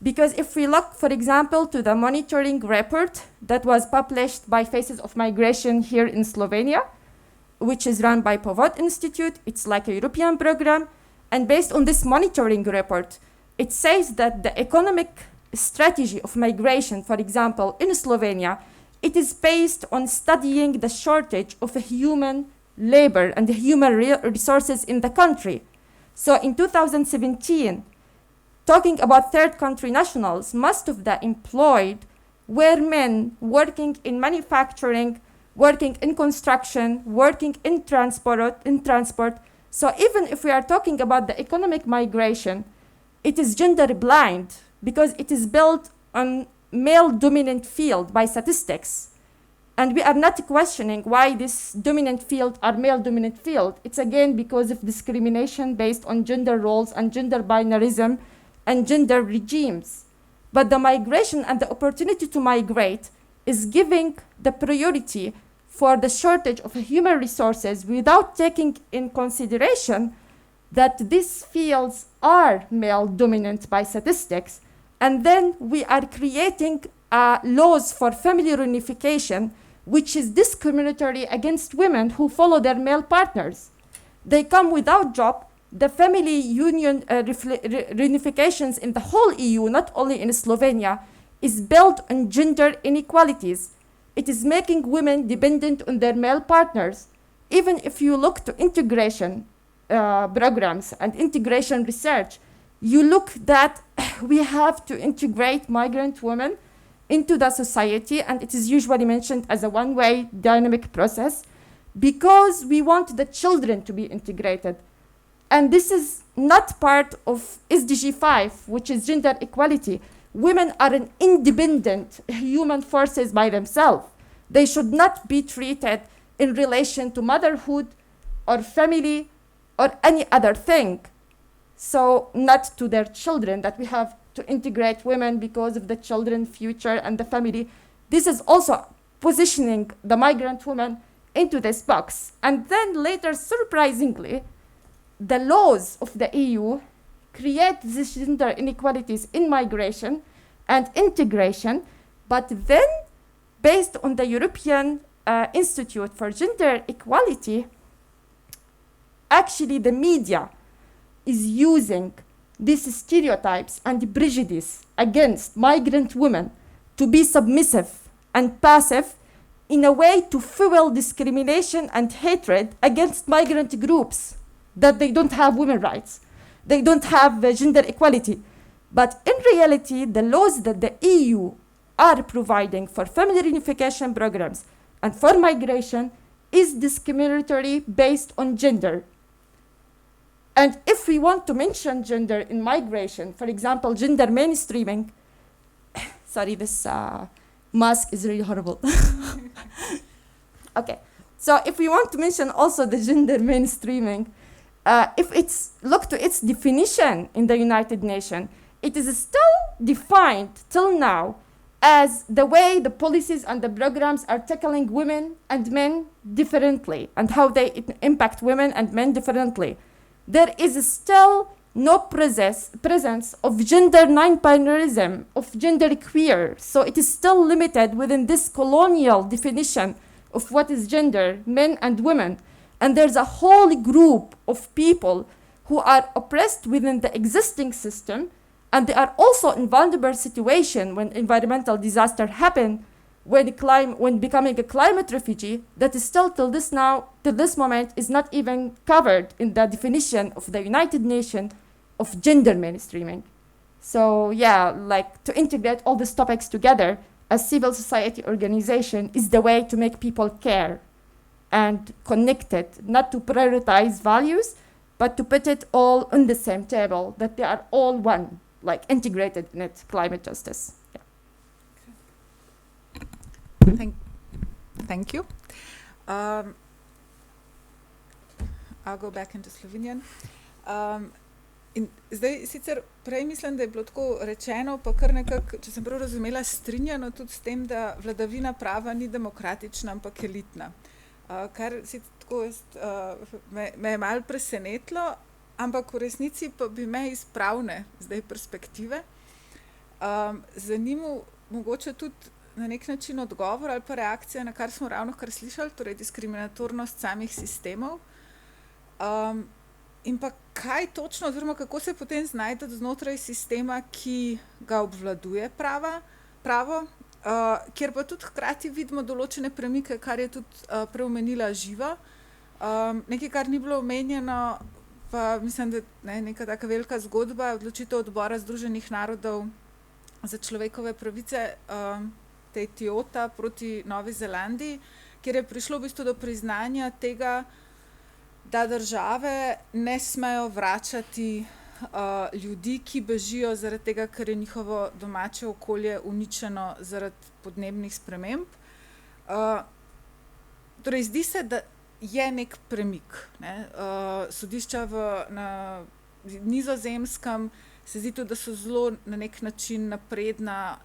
Because if we look, for example, to the monitoring report that was published by Faces of Migration here in Slovenia, which is run by Povod Institute, it's like a European program, and based on this monitoring report, it says that the economic strategy of migration, for example, in Slovenia, it is based on studying the shortage of human labor and the human resources in the country. So in 2017, talking about third country nationals, most of the employed were men working in manufacturing, working in construction, working in transport. So even if we are talking about the economic migration, it is gender blind because it is built on male dominant field by statistics. And we are not questioning why this dominant field are male dominant field. It's again because of discrimination based on gender roles and gender binarism and gender regimes. But the migration and the opportunity to migrate is giving the priority for the shortage of human resources without taking in consideration that these fields are male dominant by statistics. And then we are creating laws for family reunification, which is discriminatory against women who follow their male partners. They come without job. The family union reunifications in the whole EU, not only in Slovenia, is built on gender inequalities. It is making women dependent on their male partners. Even if you look to integration programs and integration research, you look that we have to integrate migrant women into the society, and it is usually mentioned as a one-way dynamic process because we want the children to be integrated. And this is not part of SDG 5, which is gender equality. Women are an independent human forces by themselves. They should not be treated in relation to motherhood or family or any other thing. So not to their children, that we have to integrate women because of the children's future and the family. This is also positioning the migrant woman into this box. And then later, surprisingly, the laws of the EU create these gender inequalities in migration and integration, but then based on the European Institute for Gender Equality, actually the media is using these stereotypes and prejudice against migrant women to be submissive and passive in a way to fuel discrimination and hatred against migrant groups, that they don't have women's rights, they don't have gender equality. But in reality, the laws that the EU are providing for family reunification programs and for migration is discriminatory based on gender. And if we want to mention gender in migration, for example, gender mainstreaming, sorry, this mask is really horrible. Okay, so if we want to mention also the gender mainstreaming, if it's look to its definition in the United Nations, it is still defined till now as the way the policies and the programs are tackling women and men differently and how they impact women and men differently. There is still no presence of gender non-binarism, of gender queer. So it is still limited within this colonial definition of what is gender, men and women. And there's a whole group of people who are oppressed within the existing system, and they are also in vulnerable situation when environmental disaster happen, when becoming a climate refugee, that is still till this moment is not even covered in the definition of the United Nations of gender mainstreaming. So yeah, like to integrate all these topics together as civil society organization is the way to make people care and connected, not to prioritize values, but to put it all on the same table, that they are all one, like integrated in it, climate justice. Yeah. Thank you. I'll go back into Slovenian. In zdaj sicer prej mislim, da je bilo tako rečeno, pa kar nekako, če sem prav razumela, strinjano tudi s tem, da vladavina prava ni demokratična, ampak elitna. kar si tako me je malo presenetilo, ampak v resnici pa bi me iz pravne zdaj perspektive zanimal mogoče tudi na nek način odgovor ali pa reakcija, na kar smo ravnokar slišali, torej diskriminatornost samih sistemov. In pa kaj točno, oziroma kako se potem znajde znotraj sistema, ki ga obvladuje pravo, kjer pa tudi hkrati vidimo določene premike, kar je tudi preomenila Živa. Nekaj, kar ni bilo omenjeno, pa mislim, da je neka taka velika zgodba, odločitev Odbora Združenih narodov za človekove pravice, tej Toyota proti Novi Zelandiji, kjer je prišlo v bistvu do priznanja tega, da države ne smejo vračati ljudi, ki bežijo zaradi tega, ker je njihovo domače okolje uničeno zaradi podnebnih sprememb. Torej, zdi se, da je nek premik. Ne? Sodišča na Nizozemskem se zdi tudi, da so zelo na nek način napredna,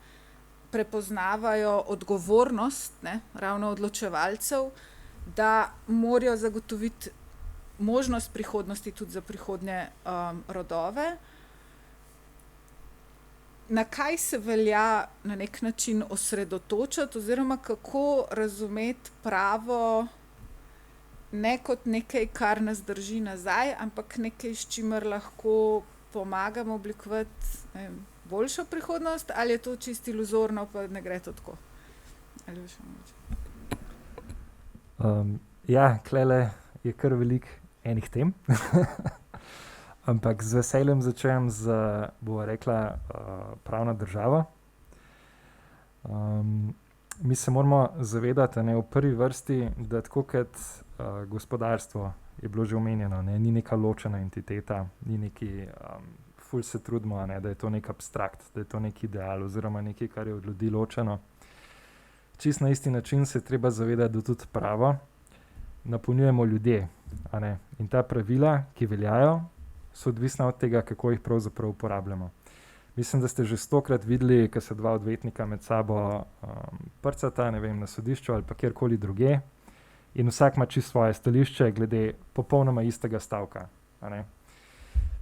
prepoznavajo odgovornost, ne, ravno odločevalcev, da morajo zagotoviti možnost prihodnosti tudi za prihodnje rodove. Na kaj se velja na nek način osredotočiti, oziroma kako razumeti pravo ne kot nekaj, kar nas drži nazaj, ampak nekaj, s čimer lahko pomagamo oblikovati boljšo prihodnost, ali je to čisto iluzorno, pa ne gre to tako? Ja, klele je kar veliko enih tem. Ampak z veseljem začnem z, bova rekla, pravna država. Mi se moramo zavedati, ne, v prvi vrsti, da tako kot gospodarstvo je bilo že omenjeno, ne, ni neka ločena entiteta, ni neki ful se trudimo, ne, da je to nek abstrakt, da je to nek ideal oziroma nekaj, kar je od ljudi ločeno. Čist na isti način se je treba zavedati, da tudi pravo napolnjujemo ljudje. A ne? In ta pravila, ki veljajo, so odvisna od tega, kako jih pravzaprav uporabljamo. Mislim, da ste že 100-krat videli, ko se dva odvetnika med sabo prcata, ne vem, na sodišču ali pa kjerkoli druge, in vsak ima čisto svoje stališče glede popolnoma istega stavka. A ne?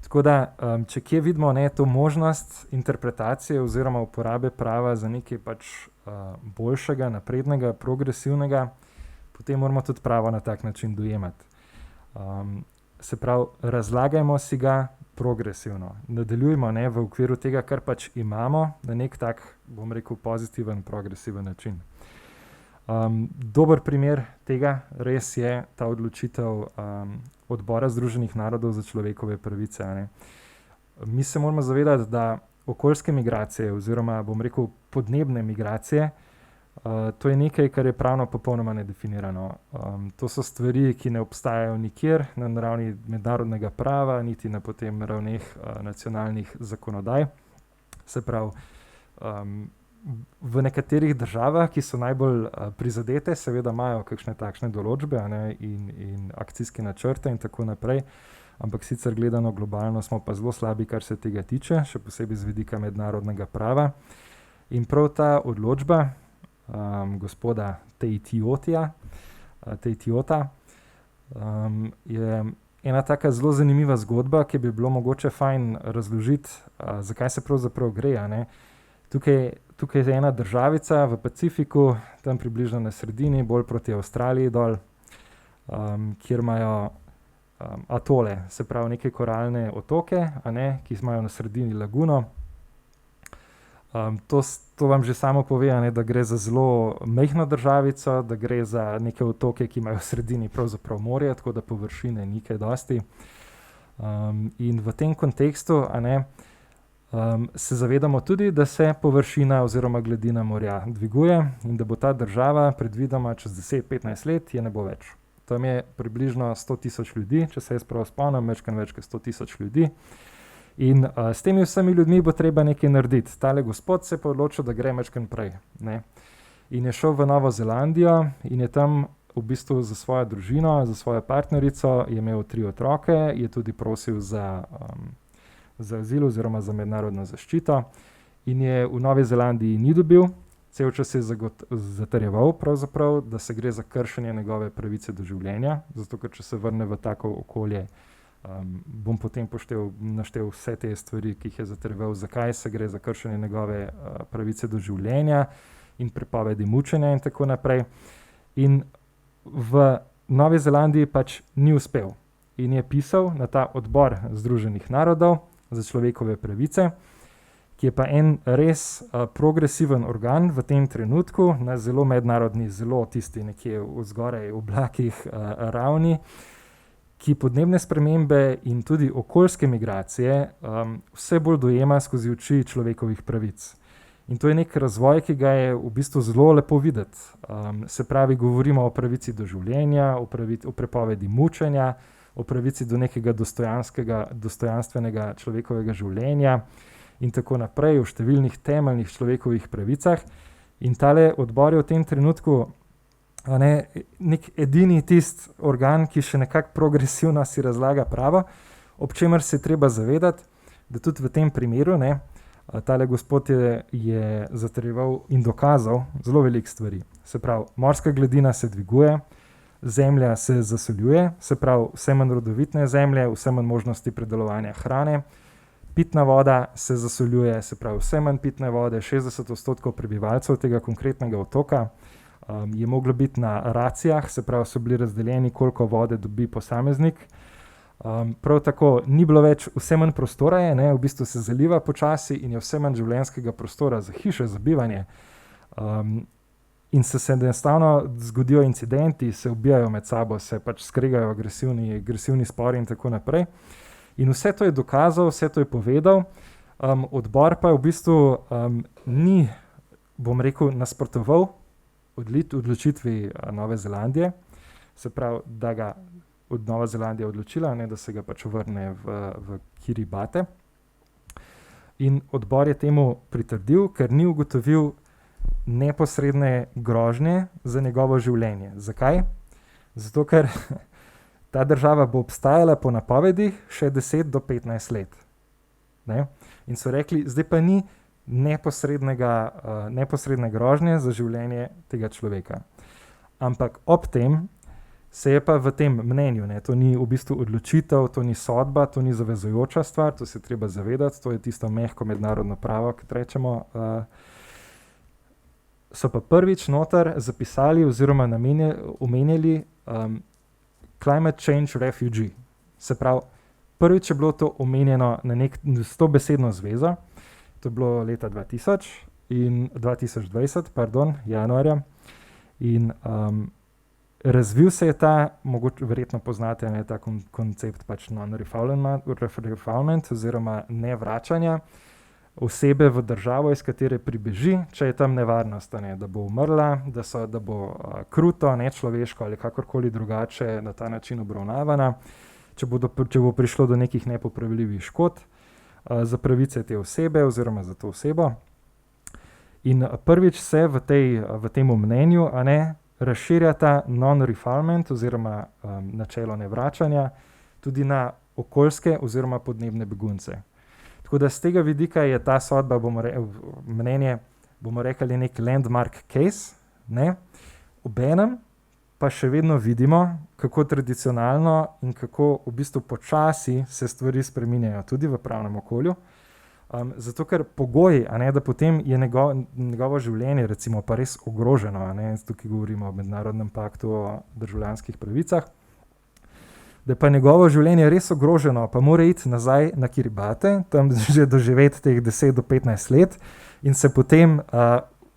Tako da, če kje vidimo, ne, to možnost interpretacije oziroma uporabe prava za nekaj pač boljšega, naprednega, progresivnega, potem moramo tudi pravo na tak način dojemati. Se pravi, razlagajmo si ga progresivno. Nadaljujmo, ne, v okviru tega, kar pač imamo, na nek tak, bom rekel, pozitiven, progresiven način. Dober primer tega res je ta odločitev Odbora Združenih narodov za človekove pravice. Ne. Mi se moramo zavedati, da okoljske migracije oziroma, bom rekel, podnebne migracije, to je nekaj, kar je pravno popolnoma nedefinirano. To so stvari, ki ne obstajajo nikjer na ravni mednarodnega prava, niti na potem ravneh nacionalnih zakonodaj. Se pravi, v nekaterih državah, ki so najbolj prizadete, seveda imajo kakšne takšne določbe, a ne, in akcijske načrte in tako naprej, ampak sicer gledano globalno smo pa zelo slabi, kar se tega tiče, še posebej z vidika mednarodnega prava. In prav ta odločba gospoda Toyota je ena taka zelo zanimiva zgodba, ki bi bilo mogoče fajn razložiti, zakaj se pravzaprav gre. A ne. Tukaj je ena državica v Pacifiku, tam približno na sredini, bolj proti Avstraliji dol, kjer imajo atole, se pravi neke koralne otoke, a ne, ki imajo na sredini laguno. To vam že samo pove, ne, da gre za zelo majhno državico, da gre za neke otoke, ki imajo v sredini pravzaprav morje, tako da površine ni kaj dosti. In v tem kontekstu, a ne, se zavedamo tudi, da se površina oziroma gladina morja dviguje in da bo ta država predvidoma čez 10-15 let je ne bo več. Tam je približno 100,000 ljudi, če se jaz prav spomnim, več kot 100,000 ljudi. In s temi vsemi ljudmi bo treba nekaj narediti. Tale gospod se je pa odločil, da gre mečken prej. Ne? In je šel v Novo Zelandijo in je tam v bistvu za svojo družino, za svojo partnerico, je imel 3 otroke, je tudi prosil za azil oziroma za mednarodno zaščito in je v Novi Zelandiji ni dobil, Cel čas je zatrjeval pravzaprav, da se gre za kršenje njegove pravice do življenja, zato ker če se vrne v tako okolje, bom potem naštel vse te stvari, ki jih je zatrjeval, zakaj se gre za kršenje njegove pravice do življenja in prepovedi mučenja in tako naprej. In v Novi Zelandiji pač ni uspel in je pisal na ta odbor Združenih narodov za človekove pravice, ki je pa en res progresiven organ v tem trenutku, na zelo mednarodni, zelo tisti nekje vzgoraj v oblakih ravni, ki podnebne spremembe in tudi okoljske migracije vse bolj dojema skozi oči človekovih pravic. In to je nek razvoj, ki ga je v bistvu zelo lepo videti. Se pravi, govorimo o pravici do življenja, o prepovedi mučenja, o pravici do nekega dostojanstvenega človekovega življenja in tako naprej, o številnih temeljnih človekovih pravicah. In tale odbor je v tem trenutku nek edini tisti organ, ki še nekako progresivno si razlaga pravo, ob čemer se je treba zavedati, da tudi v tem primeru, tale gospod je zatrjeval in dokazal zelo veliko stvari. Se pravi, morska gladina se dviguje, zemlja se zasoljuje, se pravi, vse manj rodovitne zemlje, vse manj možnosti predelovanja hrane, pitna voda se zasoljuje, se pravi, vse manj pitne vode, 60% prebivalcev tega konkretnega otoka je moglo biti na racijah, se pravi, so bili razdeljeni, koliko vode dobi posameznik. Prav tako ni bilo več, vse manj prostora je, v bistvu se zaliva počasi in je vse manj življenjskega prostora za hiše, za bivanje. In se enostavno zgodijo incidenti, se ubijajo med sabo, se pač skregajo agresivni spori in tako naprej. In vse to je dokazal, vse to je povedal. Odbor pa je v bistvu ni, bom rekel, nasprotoval odločitvi Nove Zelandije, se pravi, da ga od Nova Zelandija odločila, da se ga pač vrne v Kiribati. In odbor je temu pritrdil, ker ni ugotovil neposredne grožnje za njegovo življenje. Zakaj? Zato, ker ta država bo obstajala po napovedih še 10 do 15 let. In so rekli, zdaj pa ni neposredne grožnje za življenje tega človeka. Ampak ob tem se je pa v tem mnenju, to ni v bistvu odločitev, to ni sodba, to ni zavezujoča stvar, to se treba zavedati, to je tisto mehko mednarodno pravo, kot rečemo, so pa prvič noter zapisali oziroma omenjali climate change refugee. Se pravi, prvič je bilo to omenjeno s to besedno zvezo, to je bilo leta 2020, januarja, in razvil se je ta, verjetno poznate, ta koncept pač non-refoulement oziroma nevračanja osebe v državo, iz katere pribeži, če je tam nevarnost, da bo umrla, da bo kruto, nečloveško ali kakorkoli drugače na ta način obravnavana, če bo prišlo do nekih nepopravljivih škod za pravice te osebe oziroma za to osebo. In prvič se v tem mnenju razširja ta non-refoulement oziroma načelo nevračanja tudi na okoljske oziroma podnebne begunce. Tako da z tega vidika je ta sodba, mnenje, bomo rekli, nek landmark case, obenem pa še vedno vidimo, kako tradicionalno in kako v bistvu počasi se stvari spreminjajo tudi v pravnem okolju. Zato ker pogoji, da potem je njegovo življenje recimo pa res ogroženo, tukaj govorimo o mednarodnem paktu o državljanskih pravicah, da je pa njegovo življenje res ogroženo, pa mora iti nazaj na Kiribati, tam že doživeti teh 10 do 15 let in se potem,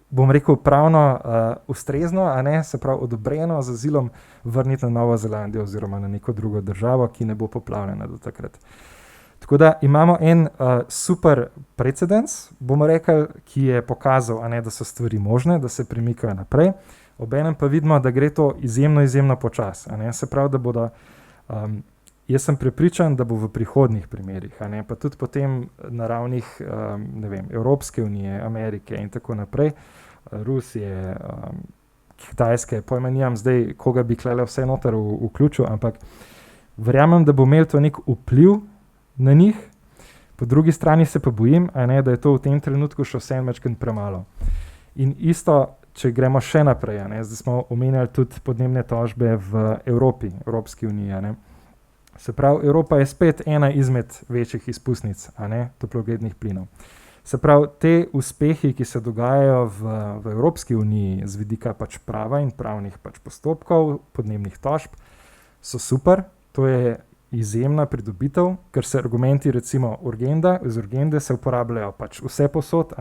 bom rekel, pravno ustrezno, se pravi odobreno z azilom vrniti na Novo Zelandijo oziroma na neko drugo državo, ki ne bo poplavljena do takrat. Tako da imamo en super precedens, bomo rekli, ki je pokazal, da so stvari možne, da se premikajo naprej, obenem pa vidimo, da gre to izjemno počas. Se pravi, da bodo, jaz sem prepričan, da bo v prihodnjih primerih, pa tudi potem na ravnih Evropske unije, Amerike in tako naprej, Rusije, Kitajske, pojma nimam zdaj, koga bi klele vse noter vključil, ampak verjamem, da bo imel to nek vpliv na njih, po drugi strani se pa bojim, da je to v tem trenutku še vse majčkeno premalo. In isto, če gremo še naprej, ne, zdaj smo omenjali tudi podnebne tožbe v Evropski uniji. Ne. Se pravi, Evropa je spet ena izmed večjih izpustnic toplogrednih plinov. Se pravi, te uspehi, ki se dogajajo v Evropski uniji z vidika pač prava in pravnih pač postopkov, podnebnih tožb, so super. To je izjemna pridobitev, ker se argumenti recimo iz urgende se uporabljajo pač vse posod,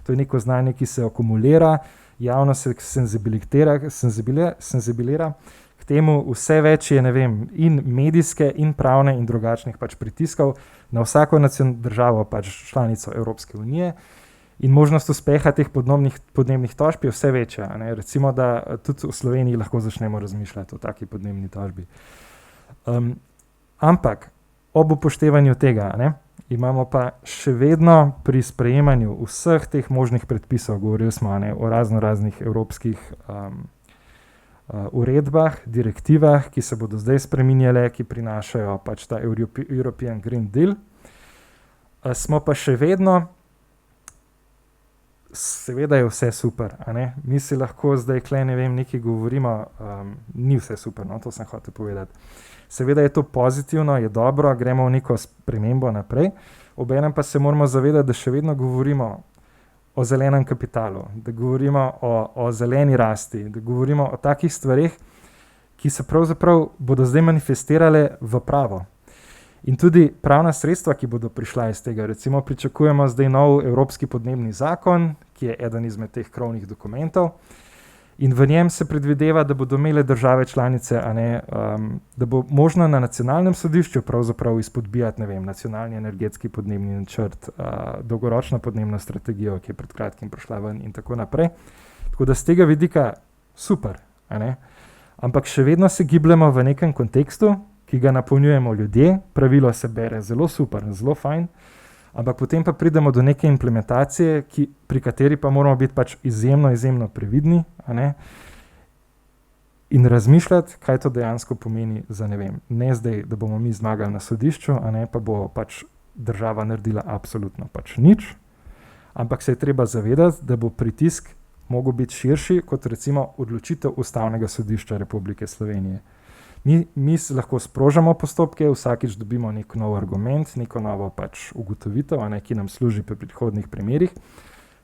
to je neko znanje, ki se akumulira, javno se senzibilira k temu, vse več je, ne vem, in medijske, in pravne, in drugačnih pač pritiskov na vsako državo pač članico Evropske unije in možnost uspeha teh podnebnih tožb je vse večja. Recimo, da tudi v Sloveniji lahko začnemo razmišljati o taki podnebni tožbi. Ampak ob upoštevanju tega, imamo pa še vedno pri sprejemanju vseh teh možnih predpisov, govorili smo o raznih evropskih uredbah, direktivah, ki se bodo zdaj spreminjale, ki prinašajo pač ta European Green Deal, smo pa še vedno, seveda je vse super, mi si lahko zdaj nekaj govorimo, ni vse super, to sem hotel povedati. Seveda je to pozitivno, je dobro, gremo v neko spremembo naprej, obenem pa se moramo zavedati, da še vedno govorimo o zelenem kapitalu, da govorimo o zeleni rasti, da govorimo o takih stvarih, ki se pravzaprav bodo zdaj manifestirale v pravo. In tudi pravna sredstva, ki bodo prišla iz tega, recimo pričakujemo zdaj nov Evropski podnebni zakon, ki je eden izmed teh krovnih dokumentov, in v njem se predvideva, da bodo imele države članice, da bo možno na nacionalnem sodišču pravzaprav izpodbijati, nacionalni energetski podnebni načrt, dolgoročno podnebno strategijo, ki je pred kratkim prišla ven in tako naprej. Tako da z tega vidika super, ampak še vedno se gibljemo v nekem kontekstu, ki ga napolnjujemo ljudje, pravilo se bere zelo super, zelo fajn, ampak potem pa pridemo do neke implementacije, pri kateri pa moramo biti pač izjemno previdni, in razmišljati, kaj to dejansko pomeni za, ne zdaj, da bomo mi zmagali na sodišču, pa bo pač država naredila absolutno pač nič, ampak se je treba zavedati, da bo pritisk mogel biti širši kot recimo odločitev Ustavnega sodišča Republike Slovenije. Mi lahko sprožamo postopke, vsakič dobimo nek nov argument, neko novo pač ugotovitev, ki nam služi pri prihodnih primerih.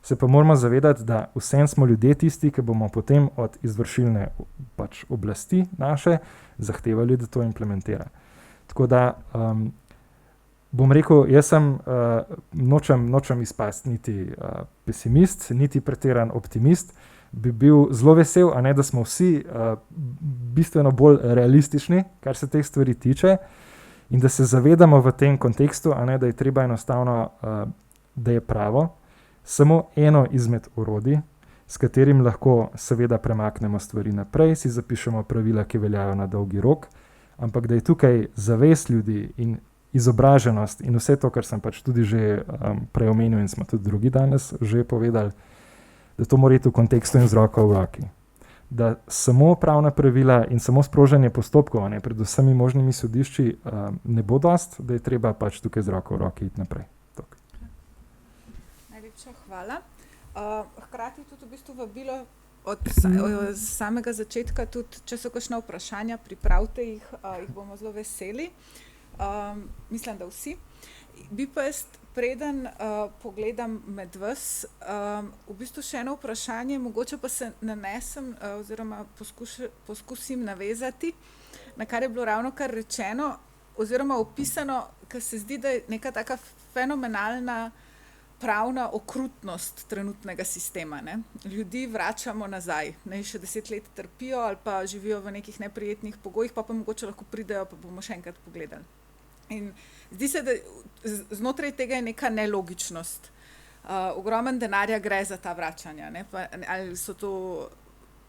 Se pa moramo zavedati, da vsem smo ljudje tisti, ki bomo potem od izvršilne pač oblasti naše zahtevali, da to implementira. Tako da bom rekel, jaz sem nočem izpasti niti pesimist, niti pretiran optimist, bi bil zelo vesel, da smo vsi bistveno bolj realistični, kar se teh stvari tiče, in da se zavedamo v tem kontekstu, da je treba enostavno, da je pravo samo eno izmed orodij, s katerim lahko seveda premaknemo stvari naprej, si zapišemo pravila, ki veljajo na dolgi rok, ampak da je tukaj zavest ljudi in izobraženost in vse to, kar sem pač tudi že prej omenil in smo tudi drugi danes že povedali, da to mora iti v kontekstu in z roko v roki. Da samo pravna pravila in samo sprožanje postopkov, pred vsemi možnimi sodišči, ne bo dost, da je treba pač tukaj z roko v roki iti naprej. Najlepša hvala. Hkrati tudi v bistvu vabilo od samega začetka, tudi če so kakšna vprašanja, pripravite jih, jih bomo zelo veseli. Mislim, da vsi. Bi pa jaz, preden pogledam med vas, v bistvu še eno vprašanje, mogoče pa se nanesem oziroma poskusim navezati, na kar je bilo ravnokar rečeno oziroma opisano, ker se zdi, da je neka taka fenomenalna pravna okrutnost trenutnega sistema. Ljudi vračamo nazaj, še 10 let trpijo ali pa živijo v nekih neprijetnih pogojih, pa mogoče lahko pridejo, pa bomo še enkrat pogledali. In zdi se, da znotraj tega je neka nelogičnost. Ogromen denarja gre za ta vračanja. Ali so to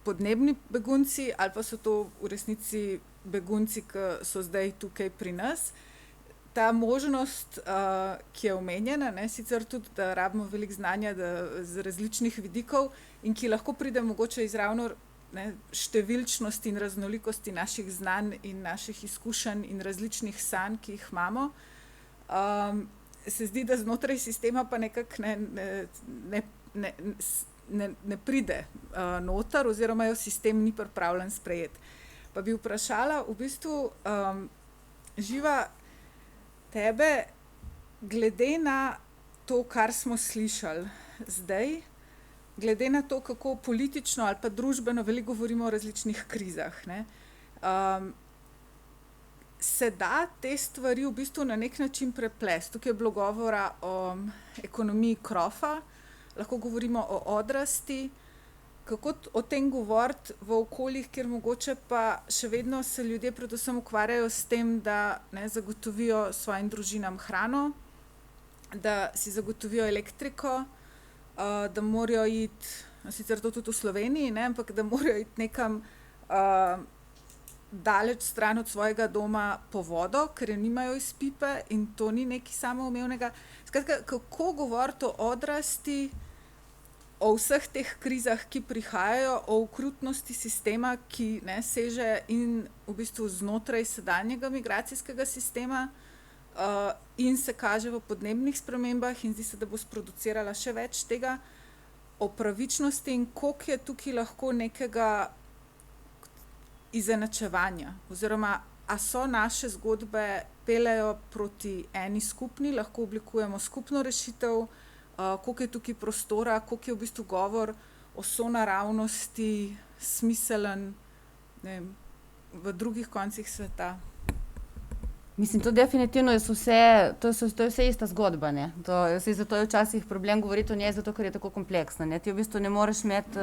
podnebni begunci, ali pa so to v resnici begunci, ki so zdaj tukaj pri nas. Ta možnost, ki je omenjena, sicer tudi, da rabimo veliko znanja z različnih vidikov in ki lahko pride mogoče iz ravno številčnosti in raznolikosti naših znanj in naših izkušenj in različnih sanj, ki jih imamo, se zdi, da znotraj sistema pa nekako ne pride noter oziroma jo sistem ni pripravljen sprejeti. Pa bi vprašala v bistvu Živa tebe, glede na to, kar smo slišali zdaj, glede na to, kako politično ali pa družbeno veliko govorimo o različnih krizah, ne, se da te stvari v bistvu na nek način preplesti. Tukaj je bilo govora o ekonomiji krofa, lahko govorimo o odrasti. Kako o tem govoriti v okoljih, kjer mogoče pa še vedno se ljudje predvsem ukvarjajo s tem, da ne zagotovijo svojim družinam hrano, da si zagotovijo elektriko, da morajo iti, sicer to tudi v Sloveniji, ne, ampak da morajo iti nekam daleč stran od svojega doma po vodo, ker jo nimajo iz pipe in to ni nekaj samoumevnega. Skratka, kako govoriti o odrasti, o vseh teh krizah, ki prihajajo, o okrutnosti sistema, ki ne seže in v bistvu znotraj sedanjega migracijskega sistema in se kaže v podnebnih spremembah in zdi se, da bo sproducirala še več tega, o pravičnosti in koliko je tukaj lahko nekega izenačevanja, oziroma a so naše zgodbe peljejo proti eni skupni, lahko oblikujemo skupno rešitev, koliko je tukaj prostora, koliko je v bistvu govor o sonaravnosti smiselen, ne vem, v drugih koncih sveta. Mislim, to definitivno to je vse ista zgodba, ne. Zato je včasih problem govoriti o njej, zato ker je tako kompleksna, ne. Ti v bistvu ne moreš imeti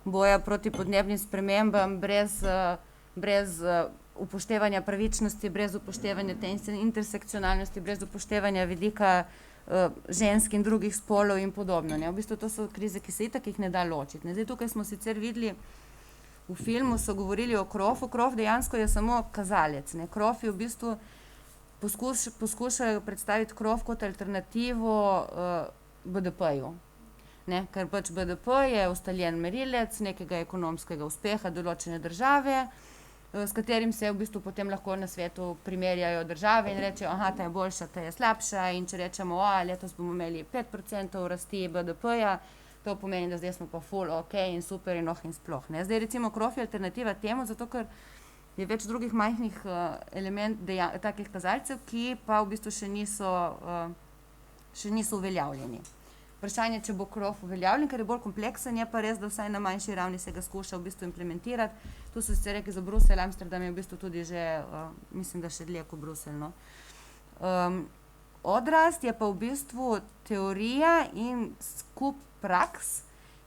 boja proti podnebnim spremembam brez upoštevanja pravičnosti, brez upoštevanja te intersekcionalnosti, brez upoštevanja vidika žensk in drugih spolov in podobno, ne. V bistvu to so krize, ki se itak jih ne da ločiti, ne. Zdaj tukaj smo sicer videli, v filmu so govorili o krofu, krof dejansko je samo kazalec, ne. Krofi v bistvu poskušajo predstaviti krof kot alternativo BDP-ju, ne, ker pač BDP je ustaljen merilec nekega ekonomskega uspeha določene države, s katerim se v bistvu potem lahko na svetu primerjajo države in rečejo, aha, ta je boljša, ta je slabša, in če rečemo, letos bomo imeli 5% rasti BDP-ja, to pomeni, da zdaj smo pa ful ok in super in in sploh, ne. Zdaj recimo krof je alternativa temu, zato ker je več drugih majhnih takih kazalcev, ki pa v bistvu še niso uveljavljeni. Vprašanje, če bo krof uveljavljen, ker je bolj kompleksen, je pa res, da vsaj na manjši ravni se ga skuša v bistvu implementirati. Tu so se rekli za Bruselj, Amsterdam je v bistvu tudi že, mislim, da še dlje kot Bruselj, no. Odrast je pa v bistvu teorija in skup praks,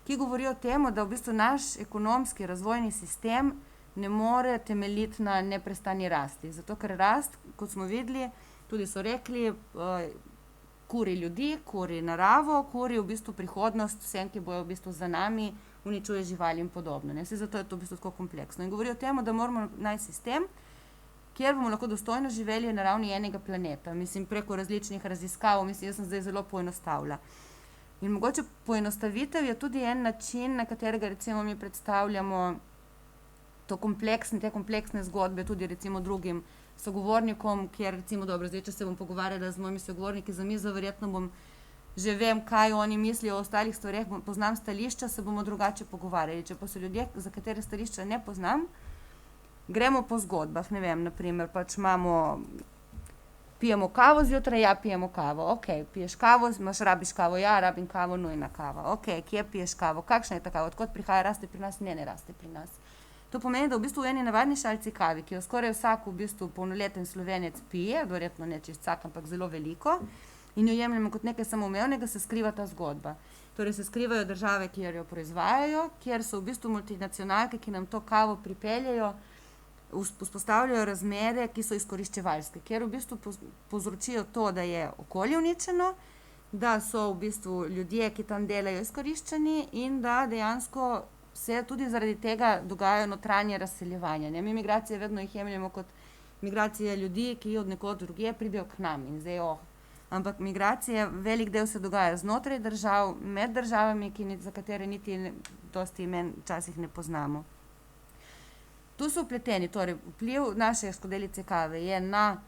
ki govori o tem, da v bistvu naš ekonomski razvojni sistem ne more temeljiti na neprestani rasti. Zato ker rast, kot smo videli, tudi so rekli, kuri ljudi, kuri naravo, kuri v bistvu prihodnost vsem, ki bojo v bistvu za nami, uničuje živali in podobno, ne. Saj zato je to v bistvu tako kompleksno. In govori o tem, da moramo najti sistem, kjer bomo lahko dostojno živeli na ravni enega planeta. Mislim, preko različnih raziskav, mislim, jaz sem zdaj zelo poenostavila. In mogoče poenostavitev je tudi en način, na katerega recimo mi predstavljamo te kompleksne zgodbe tudi recimo drugim sogovornikom, kjer recimo, dobro, zdaj, če se bom pogovarjala z mojimi sogovorniki za mizo, verjetno bom že vem, kaj oni mislijo o ostalih stvareh, poznam stališča, se bomo drugače pogovarjali. Če pa so ljudje, za katere stališča ne poznam, gremo po zgodbah, ne vem, naprimer, pač pijemo kavo zjutraj, ja, pijemo kavo, ok, piješ kavo, rabiš kavo, ja, rabim kavo, nujna kava, ok, kje piješ kavo, kakšna je ta kava, odkot prihaja, raste pri nas, ne raste pri nas. To pomeni, da v bistvu v eni navadni šalici kavi, ki jo skoraj vsak v bistvu polnoleten Slovenec pije, verjetno ne čisto vsak, ampak zelo veliko, in jo jemljemo kot nekaj samoumevnega, se skriva ta zgodba. Torej se skrivajo države, kjer jo proizvajajo, kjer so v bistvu multinacionalke, ki nam to kavo pripeljejo, vzpostavljajo razmere, ki so izkoriščevalske, kjer v bistvu povzročijo to, da je okolje uničeno, da so v bistvu ljudje, ki tam delajo, izkoriščeni in da dejansko se tudi zaradi tega dogajajo notranje razseljevanja, ne. Mi migracije vedno jih jemljemo kot migracije ljudi, ki od nekod drugje pridejo k nam in zdaj ampak migracije, velik del se dogaja znotraj držav, med državami, za katere niti dosti imen včasih ne poznamo. Tu so vpleteni, torej vpliv naše skodelice kave je na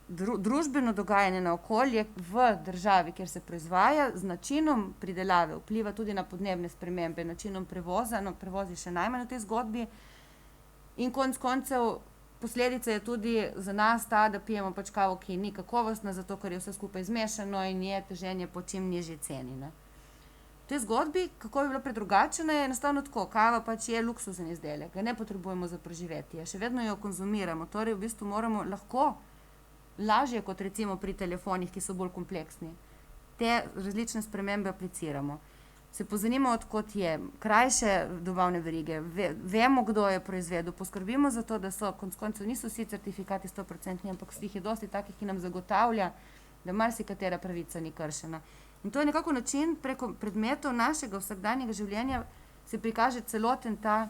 družbeno dogajanje na okolje v državi, kjer se proizvaja, z načinom pridelave vpliva tudi na podnebne spremembe, načinom prevoza, no prevoz je še najmanj v tej zgodbi. In konec koncev posledica je tudi za nas ta, da pijemo pač kavo, ki ni kakovostna, zato ker je vse skupaj zmešano in je teženje po čim nižji ceni. Ne. V tej zgodbi, kako bi bila predrugačena, je enostavno tako. Kava pač je luksuzen izdelek, ga ne potrebujemo za preživetje, še vedno jo konzumiramo, torej v bistvu moramo lahko lažje kot recimo pri telefonih, ki so bolj kompleksni, te različne spremembe apliciramo. Se pozanimamo, odkot je, krajše dobavne verige, vemo, kdo je proizvedel, poskrbimo za to, da so, konec koncev niso vsi certifikati 100%, ampak jih je dosti takih, ki nam zagotavlja, da marsikatera pravica ni kršena. In to je nekako način, preko predmetov našega vsakdanjega življenja se prikaže celoten ta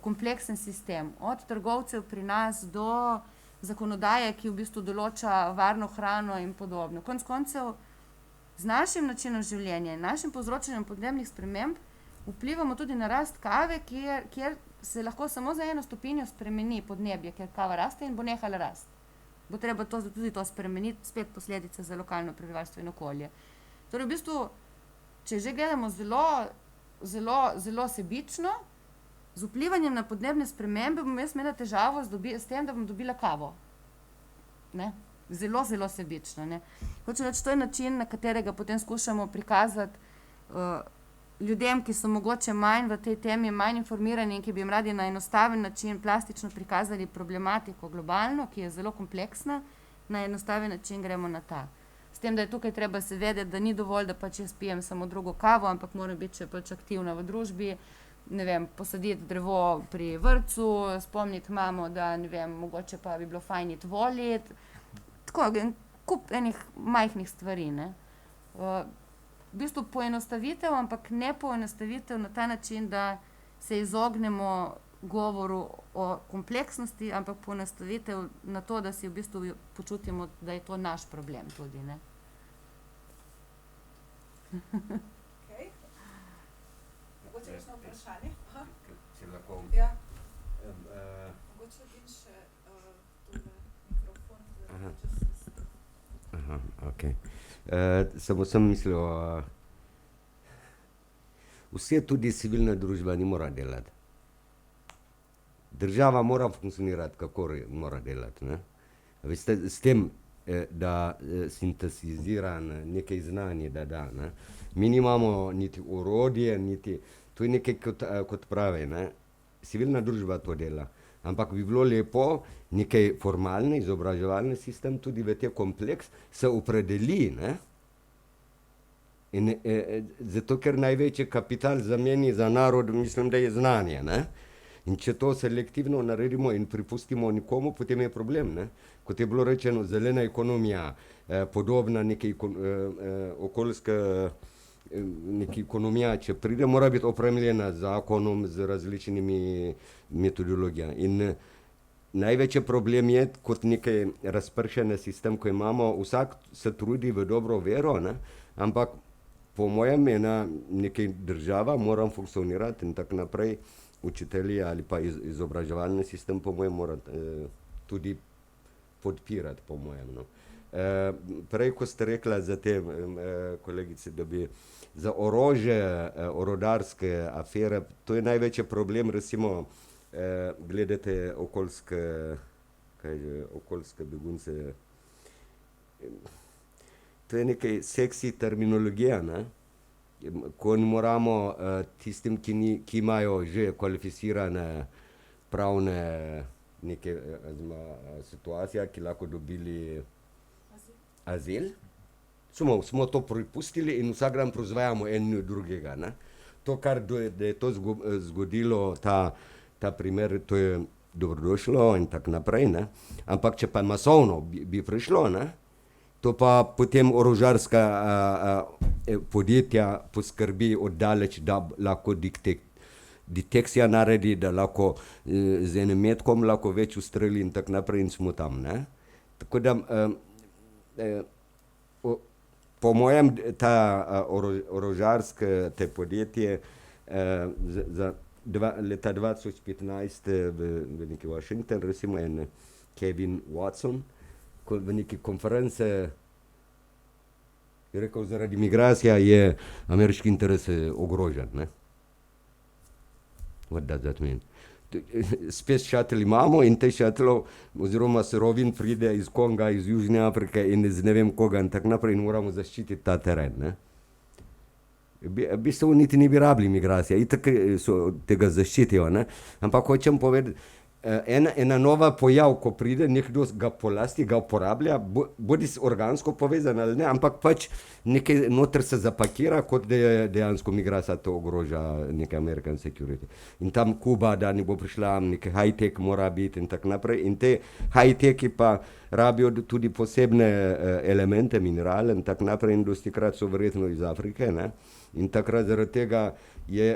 kompleksen sistem. Od trgovcev pri nas do zakonodaje, ki v bistvu določa varno hrano in podobno. Konec koncev, z našim načinom življenja in našim povzročanjem podnebnih sprememb vplivamo tudi na rast kave, kjer se lahko samo za 1 stopinjo spremeni podnebje, ker kava raste in bo nehala rast. Bo treba tudi to spremeniti, spet posledice za lokalno prebivalstvo in okolje. Torej, v bistvu, če že gledamo zelo sebično, z vplivanjem na podnebne spremembe bom jaz imela težavo s tem, da bom dobila kavo. Ne? Zelo sebično. Ne? Hočem reči, to je način, na katerega potem skušamo prikazati ljudem, ki so mogoče manj v tej temi, manj informirani in ki bi jim radi na enostaven način plastično prikazali problematiko globalno, ki je zelo kompleksna, na enostaven način gremo na ta. S tem, da je tukaj treba se vedeti, da ni dovolj, da pač jaz pijem samo drugo kavo, ampak moram biti še pač aktivna v družbi, ne vem, posaditi drevo pri vrtcu, spomniti mamo, da ne vem, mogoče pa bi bilo fajn iti voliti. Tako, kup enih majhnih stvari, ne. V bistvu poenostavitev, ampak ne poenostavitev na ta način, da se izognemo govoru o kompleksnosti, ampak poenostavitev na to, da si v bistvu počutimo, da je to naš problem tudi, ne. Okay. Mogoče kakšno vprašanje? Če lahko. Ja. Mogoče bi še tole mikrofon, da če se... Aha, okej. Samo sem mislil, vse tudi civilna družba ne mora delati. Država mora funkcionirati, kako mora delati, ne. Veste, s tem, da sintetizira nekaj znanje, da, ne. Mi nimamo niti orodje, niti, to je nekaj kot pravi, ne. Civilna družba to dela. Ampak bi bilo lepo nekaj formalni, izobraževalni sistem tudi v te kompleks se opredeli, ne. In zato, ker največji kapital zameni za narod, mislim, da je znanje, ne. In če to selektivno naredimo in pripustimo nekomu, potem je problem, ne. Kot je bilo rečeno, zelena ekonomija, podobna nekaj okoljska nekaj ekonomija, če pride, mora biti opremljena z zakonom, z različnimi metodologijami. In največji problem je, kot nekaj razpršen sistem, ko imamo, vsak se trudi v dobro vero, ne, ampak po mojem nekaj država mora funkcionirati in tako naprej, učitelji ali pa izobraževalni sistem, po mojem, mora tudi podpirati, po mojem, no. Prej, ko ste rekla za te kolegice, da bi za orožje, orodarske afere, to je največji problem, recimo, gledate okoljske begunce. To je nekaj seksi terminologija, ne? Ko moramo tistim, ki imajo že kvalificirane pravne neke situacije, ki lahko dobili azil, smo to pripustili in vsak dan proizvajamo en drugega, ne. To, da je to zgodilo, ta primer, to je dobrodošlo in tako naprej, ne. Ampak če pa masovno bi prišlo, ne, to pa potem orožarska podjetja poskrbi oddaleč, da lahko detekcija naredi, da lahko z enim metkom lahko več ustreli in tako naprej in smo tam, ne. Tako da po mojem ta orožarske te podjetje za leta 2015 v neki Washington, recimo en Kevin Watson, v neki konference je rekel, zaradi migracija je ameriški interes ogrožen. Ne? What does that mean? Spet šatel imamo in te šatelov oziroma surovin pride iz Konga, iz Južne Afrike in iz ne vem koga in tako naprej in moramo zaščititi ta teren. Ne? V bistvu niti ni bi rabili migracija, itak so tega zaščitijo, ne? Ampak hočem povedati, ena nova pojav, ko pride, nekdo ga polasti, ga uporablja, bodi organsko povezan ali ne, ampak pač nekaj noter se zapakira, kot da je dejansko migracija to ogroža nekaj American security. In tam Kuba, da ne bo prišla, nekaj high-tech mora biti in tako naprej. In te high-techi pa rabijo tudi posebne elemente, minerale in tako naprej in dostikrat so verjetno iz Afrike, ne? In takrat zaradi tega je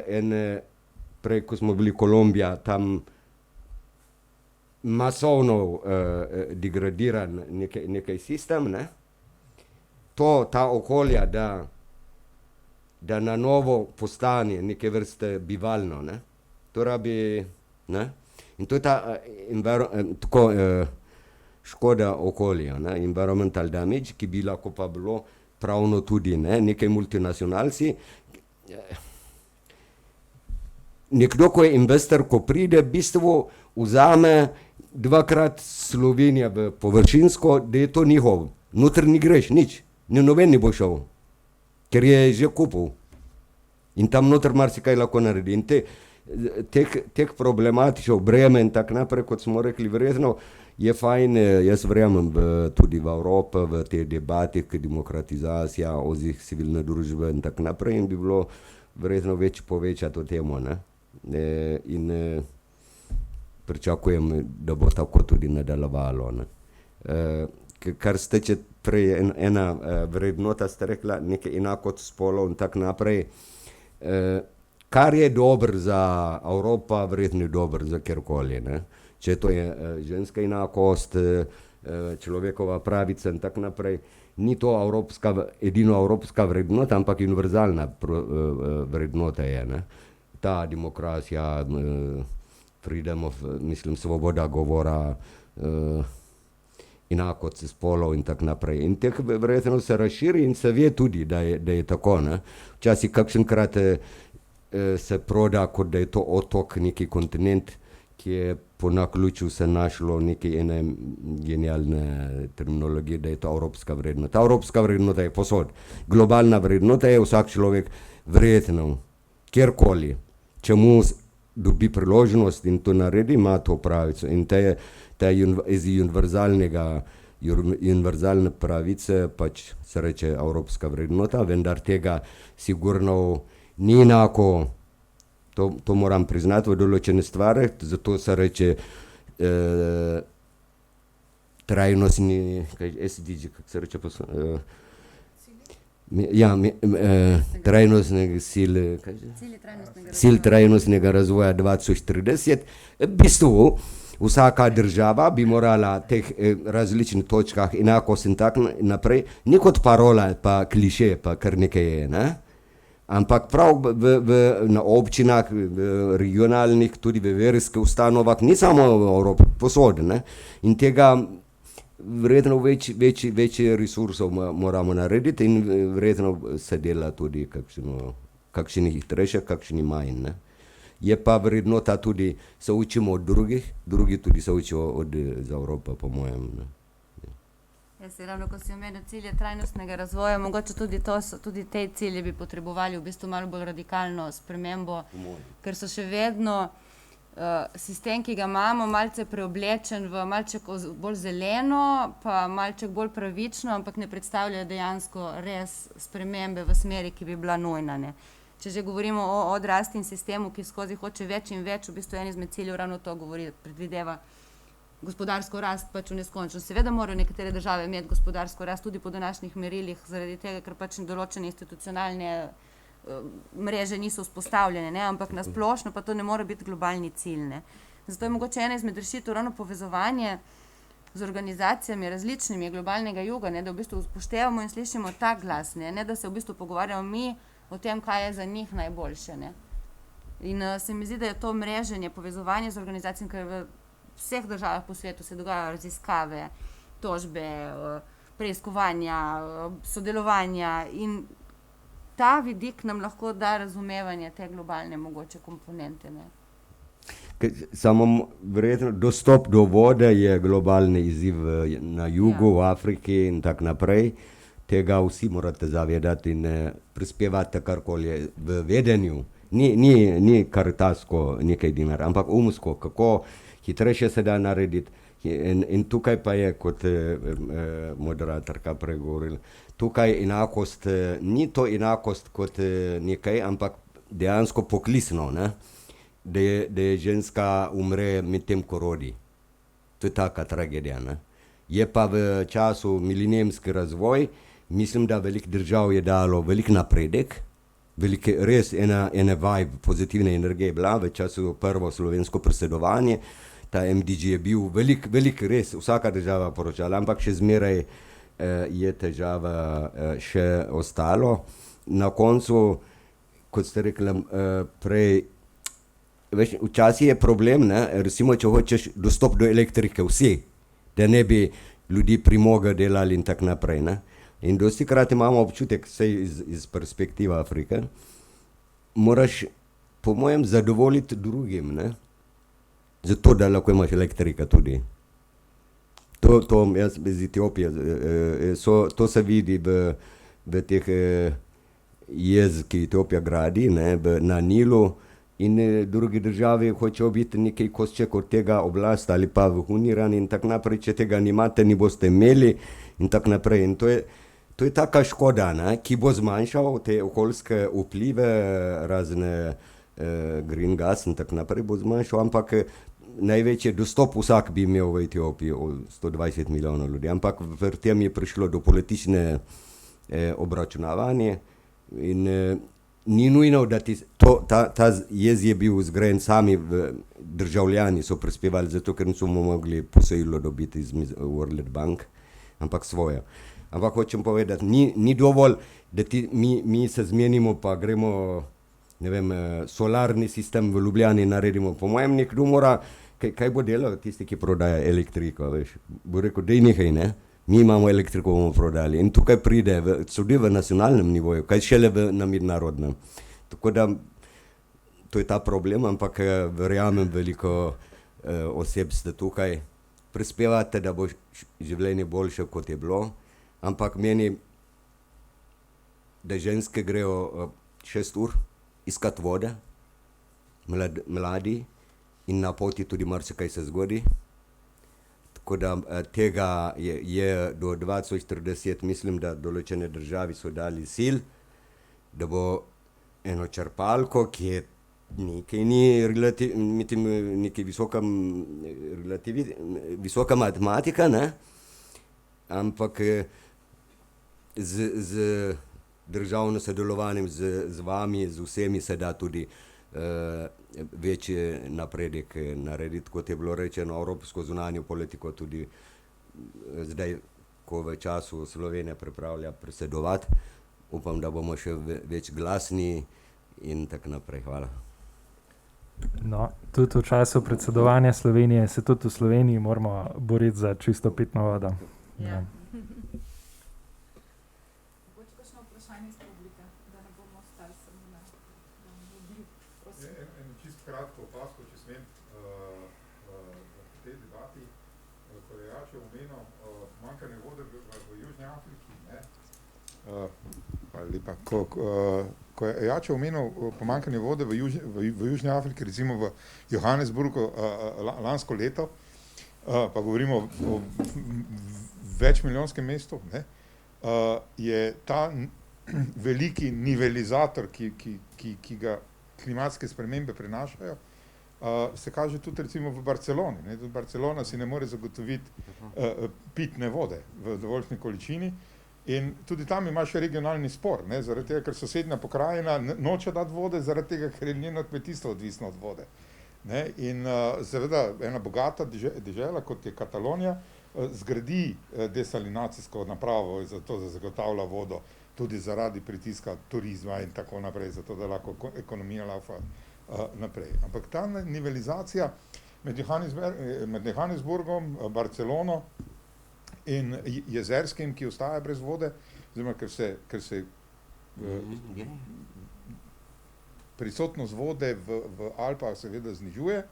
prej, ko smo bili Kolumbija, tam masovno degradiran nekaj sistem, ne? Ta okolja, da na novo postane neke vrste bivalno, ne? To rabi, ne? In to je ta tako škoda okolja, ne? Environmental damage, ki bi lahko pa bilo pravno tudi, ne? Nekaj multinacionalci. Nekdo, ko je investor, ko pride, v bistvu vzame dvakrat Slovenija v površinsko, da je to njihov. Noter ni greš, nič. Noben ne bo šel, ker je že kupil. In tam noter marsikaj lahko naredi. In teh problematičov, breme in tako naprej, kot smo rekli, verjetno je fajn, jaz verjamem tudi v Evropi, v te debate, k demokratizacija, ozih civilne družbe in tako naprej in bi bilo verjetno več povečati to temo, ne? In pričakujem, da bo tako tudi nadaljevalo, ne? Kar ste prej ena vrednota, ste rekla, nekaj enakost spolov in tako naprej. Kar je dobro za Evropa, verjetno je dobro za kjerkoli, ne? Če to je ženska enakost, človekova pravica in tako naprej, ni to edino evropska vrednota, ampak univerzalna vrednota je, ne? Ta demokracija, freedom of, mislim, svoboda govora, enakost spolov in tako naprej. In teh verjetno se razširi in se ve tudi, da je tako, ne? Včasih kakšenkrat se proda, kot da je to otok, neki kontinent, ki je po naključju se našlo nekaj ene genialne terminologije, da je to evropska vrednota. Ta evropska vrednota je posod. Globalna vrednota je vsak človek verjetno, kjerkoli, če mu dobi priložnost in to naredi, ima to pravico. In iz univerzalne pravice pač se reče evropska vrednota, vendar tega sigurno ni enako. To moram priznati v določene stvari, zato se reče trajnostni, SDG, kako se reče trajnostnega cilj trajnostnega razvoja 2030. V bistvu vsaka država bi morala teh različnih točkah enakost in tako naprej, ni kot parola pa kliše, pa kar nekaj je, ne? Ampak prav na občinah, v regionalnih, tudi v verskih ustanovah, ni samo v Evropi, posod, ne? In tega verjetno več resursov moramo narediti in verjetno se dela tudi kakšni hitrejše, kakšni manj, ne? Je pa vrednota tudi, se učimo od drugih, drugi tudi se učijo od Evrope, po mojem, ne? Jaz ravno, ko si omenil cilje trajnostnega razvoja, mogoče tudi te cilje bi potrebovali v bistvu malo bolj radikalno spremembo, ker so še vedno sistem, ki ga imamo, malce preoblečen v malček bolj zeleno, pa malček bolj pravično, ampak ne predstavljajo dejansko res spremembe v smeri, ki bi bila nujna, ne. Če že govorimo o odraslim sistemu, ki skozi hoče več in več, v bistvu en izmed ciljev ravno to govori, predvideva gospodarsko rast pač v neskončno. Seveda morajo nekatere države imeti gospodarsko rast tudi po današnjih merilih, zaradi tega, ker pač določene institucionalne mreže niso vzpostavljene, ne, ampak na splošno pa to ne more biti globalni cilj, ne. Zato je mogoče ena izmed rešitev ravno povezovanje z organizacijami različnimi globalnega juga, ne, da v bistvu upoštevamo in slišimo ta glas, ne, da se v bistvu pogovarjamo mi o tem, kaj je za njih najboljše, ne. In se mi zdi, da je to mreženje, povezovanje z organizacijami, ker v vseh državah po svetu se dogajajo raziskave, obtožbe, preiskovanja, sodelovanja in ta vidik nam lahko da razumevanje te globalne mogoče komponente. Ne? Samo verjetno dostop do vode je globalni izziv na jugu, v Afriki in tako naprej. Tega vsi morate zavedati in prispevate karkoli v vedenju. Ni karitasko nekaj dinar, ampak umsko, kako hitrejše se da narediti. In tukaj pa je, kot moderatorka pregovorila, tukaj enakost, ni to enakost kot nekaj, ampak dejansko poklicno, ne? Da je ženska umre med tem, ko rodi. To je taka tragedija. Ne? Je pa v času milenijski razvoj, mislim, da veliko držav je dalo velik napredek, res ena vibe pozitivne energije bila v času prvo slovensko predsedovanje. Ta MDG je bil velik res, vsaka država poročala, ampak še zmeraj je težava še ostalo. Na koncu, kot ste rekli prej, včasih je problem, ne? Recimo, če hočeš dostop do elektrike vsi, da ne bi ljudi primoga delali in tako naprej. Ne? In dostikrat imamo občutek, sej iz perspektive Afrike, moraš po mojem zadovoljiti drugim, ne? Zato, da lahko imaš elektrika tudi. To jaz iz Etiopije, to se vidi v teh jez, ki Etiopija gradi, ne, na Nilu, in drugi državi hočejo biti nekaj kosček od tega oblast ali pa vhunirani in tako naprej, če tega nimate, ni boste imeli in tako naprej. In to je taka škoda, ne, ki bo zmanjšal te okoljske vplive, razne green gas in tako naprej bo zmanjšal, ampak največji dostop vsak bi imel v Etiopiji, 120 milijonov ljudi, ampak v tem je prišlo do politične obračunavanje in ni nujno, da ta jez je bil zgrajen, sami državljani so prispevali, zato ker niso mogli posojilo dobiti iz World Bank, ampak svoje. Ampak hočem povedati, ni dovolj, da mi se zmenimo pa gremo, ne vem, solarni sistem v Ljubljani naredimo. Po mojem nekdo mora, kaj bo delal tisti, ki prodaja elektriko, veš, bo rekel, dej nekaj, ne? Mi imamo elektriko, bomo prodali. In tukaj pride, tudi v nacionalnem nivoju, kaj šele na mednarodnem. Tako da, to je ta problem, ampak verjamem, veliko oseb ste tukaj, prispevate, da bo življenje boljše, kot je bilo, ampak meni, da ženske grejo 6 ur iskat vode, mladi, in na poti tudi marsikaj se zgodi. Tako da tega je do 2040, mislim, da določene državi so dali sil, da bo eno črpalko, ki je nekaj visoka matematika, ne? Ampak z državnim sodelovanjem z vami, z vsemi se da tudi večji napredek narediti, kot je bilo rečeno, evropsko zunanjo politiko tudi zdaj, ko v času Slovenija pripravlja predsedovati. Upam, da bomo še več glasni in tako naprej. Hvala. No, tudi v času predsedovanja Slovenije se tudi v Sloveniji moramo boriti za čisto pitno vodo. Ja. Kratko opasko, če smem, v tej debati, ko je Jače omenil pomanjkanje vode v Južni Afriki, ne? Hvala lepa. Ko je Jače omenil pomanjkanje vode v Južni Afriki, recimo v Johannesburgu lansko leto, pa govorimo o večmilijonskem mestu, ne? Je ta veliki nivelizator, ki ga klimatske spremembe prinašajo, se kaže tudi recimo v Barceloni. Ne? Tudi Barcelona si ne more zagotoviti pitne vode v dovoljšni količini in tudi tam ima še regionalni spor, ne? Zaradi tega, ker sosednja pokrajina noče dati vode, zaradi tega, ker je njeno kmetijstvo odvisno od vode. Ne? In seveda ena bogata dežela, kot je Katalonija, zgradi desalinacijsko napravo zato, da zagotavlja vodo tudi zaradi pritiska turizma in tako naprej, zato da lahko ekonomija laufa naprej. Ampak ta nivelizacija med Johannesburgom, Barcelono in jezerskim, ki ostaja brez vode, oziroma ker se prisotnost vode v Alpah seveda znižuje,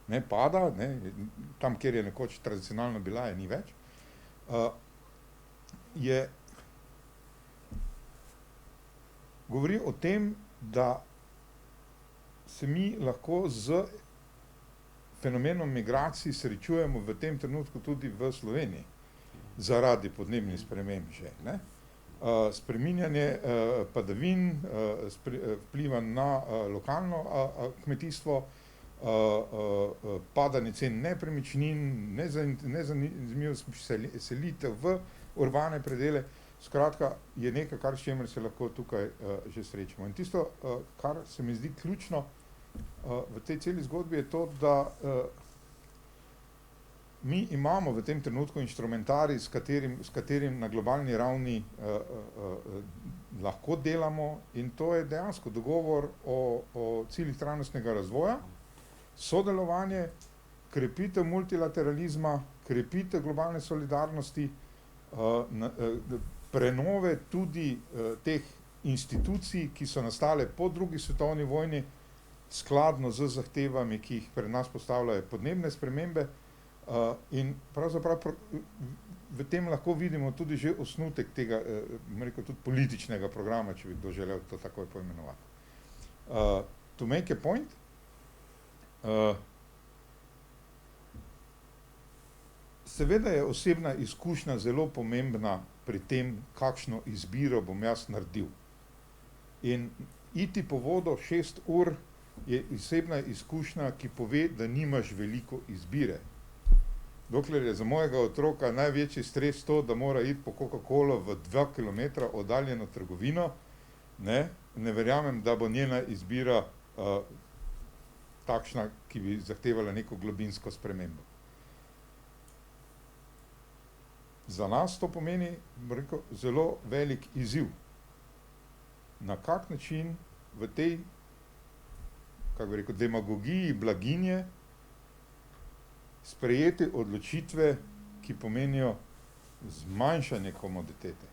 ne, pada, ne, tam, kjer je nekoč tradicionalno bila, je ni več, govori o tem, da se mi lahko z fenomenom migracij srečujemo v tem trenutku tudi v Sloveniji, zaradi podnebnih sprememb že, ne. Spreminjanje padavin, vpliva na lokalno kmetijstvo, padanje cen nepremičnin, nezanimivost selitev v urbane predele, skratka, je nekaj, s čimer se lahko tukaj že srečamo. In tisto, kar se mi zdi ključno v tej celi zgodbi, je to, da mi imamo v tem trenutku inštrumentarij, s katerim na globalni ravni lahko delamo, in to je dejansko dogovor o ciljih trajnostnega razvoja, sodelovanje, krepitev multilateralizma, krepitev globalne solidarnosti, prenove tudi teh institucij, ki so nastale po drugi svetovni vojni, skladno z zahtevami, ki jih pred nas postavljajo podnebne spremembe, in pravzaprav v tem lahko vidimo tudi že osnutek tega, rekel, tudi političnega programa, če bi kdo želel to takoj poimenovati. To make a point, seveda je osebna izkušnja zelo pomembna pri tem, kakšno izbiro bom jaz naredil. In iti po vodo 6 ur je osebna izkušnja, ki pove, da nimaš veliko izbire. Dokler je za mojega otroka največji stres to, da mora iti po Coca-Colo v 2 km oddaljeno trgovino, ne verjamem, da bo njena izbira takšna, ki bi zahtevala neko globinsko spremembo. Za nas to pomeni, rekel, zelo velik izziv. Na kak način v tej, kako bi rekel, demagogiji blaginje sprejeti odločitve, ki pomenijo zmanjšanje komoditete.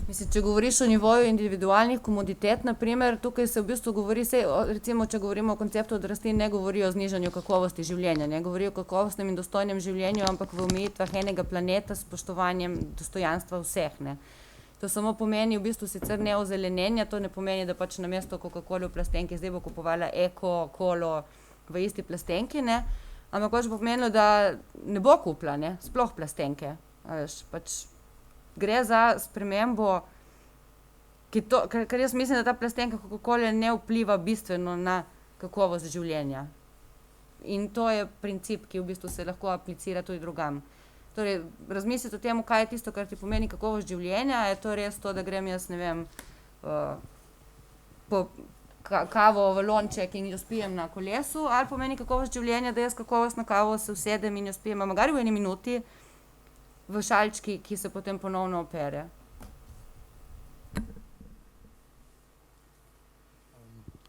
Mislim, če govoriš o nivoju individualnih komoditet, naprimer, tukaj se v bistvu govori, recimo, če govorimo o konceptu od rastlin, ne govori o znižanju kakovosti življenja, ne govori o kakovostnem in dostojnem življenju, ampak v omejitvah enega planeta s spoštovanjem dostojanstva vseh, ne. To samo pomeni v bistvu sicer ne ozelenenja, to ne pomeni, da pač namesto Coca-Cole v plastenki zdaj bo kupovala eko kolo v isti plastenki, ne, ampak pač bo pomenilo, da ne bo kupila, ne, sploh plastenke, veš, pač gre za spremembo, ker jaz mislim, da ta plastenka Coca-Cole ne vpliva bistveno na kakovost življenja. In to je princip, ki v bistvu se lahko aplicira tudi drugam. Torej, razmisliti o tem, kaj je tisto, kar ti pomeni kakovost življenja, je to res to, da grem jaz, ne vem, po kavo v lonček in jo spijem na kolesu, ali pomeni kakovost življenja, da jaz kakovostno kavo se usedem in jo spijem, magari v 1 minuti, v šalčki, ki se potem ponovno opere.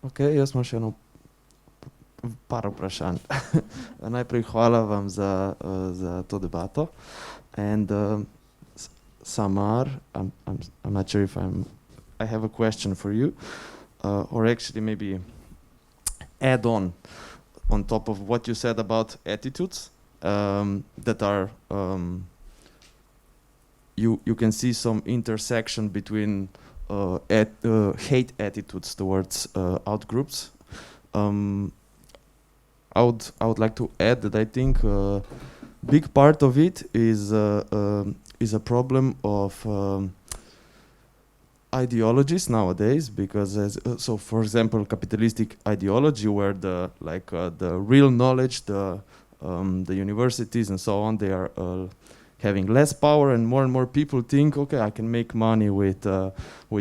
Ok, jaz imam še par vprašanj. Najprej hvala vam za to debato. And Samar, I'm not sure if I have a question for you, or actually maybe add on top of what you said about attitudes that are you can see some intersection between hate attitudes towards outgroups. I would like to add that I think big part of it is a problem of ideologies nowadays, because so for example capitalistic ideology, where the real knowledge, the universities and so on, they are having less power, and more people think, okay, I can make money with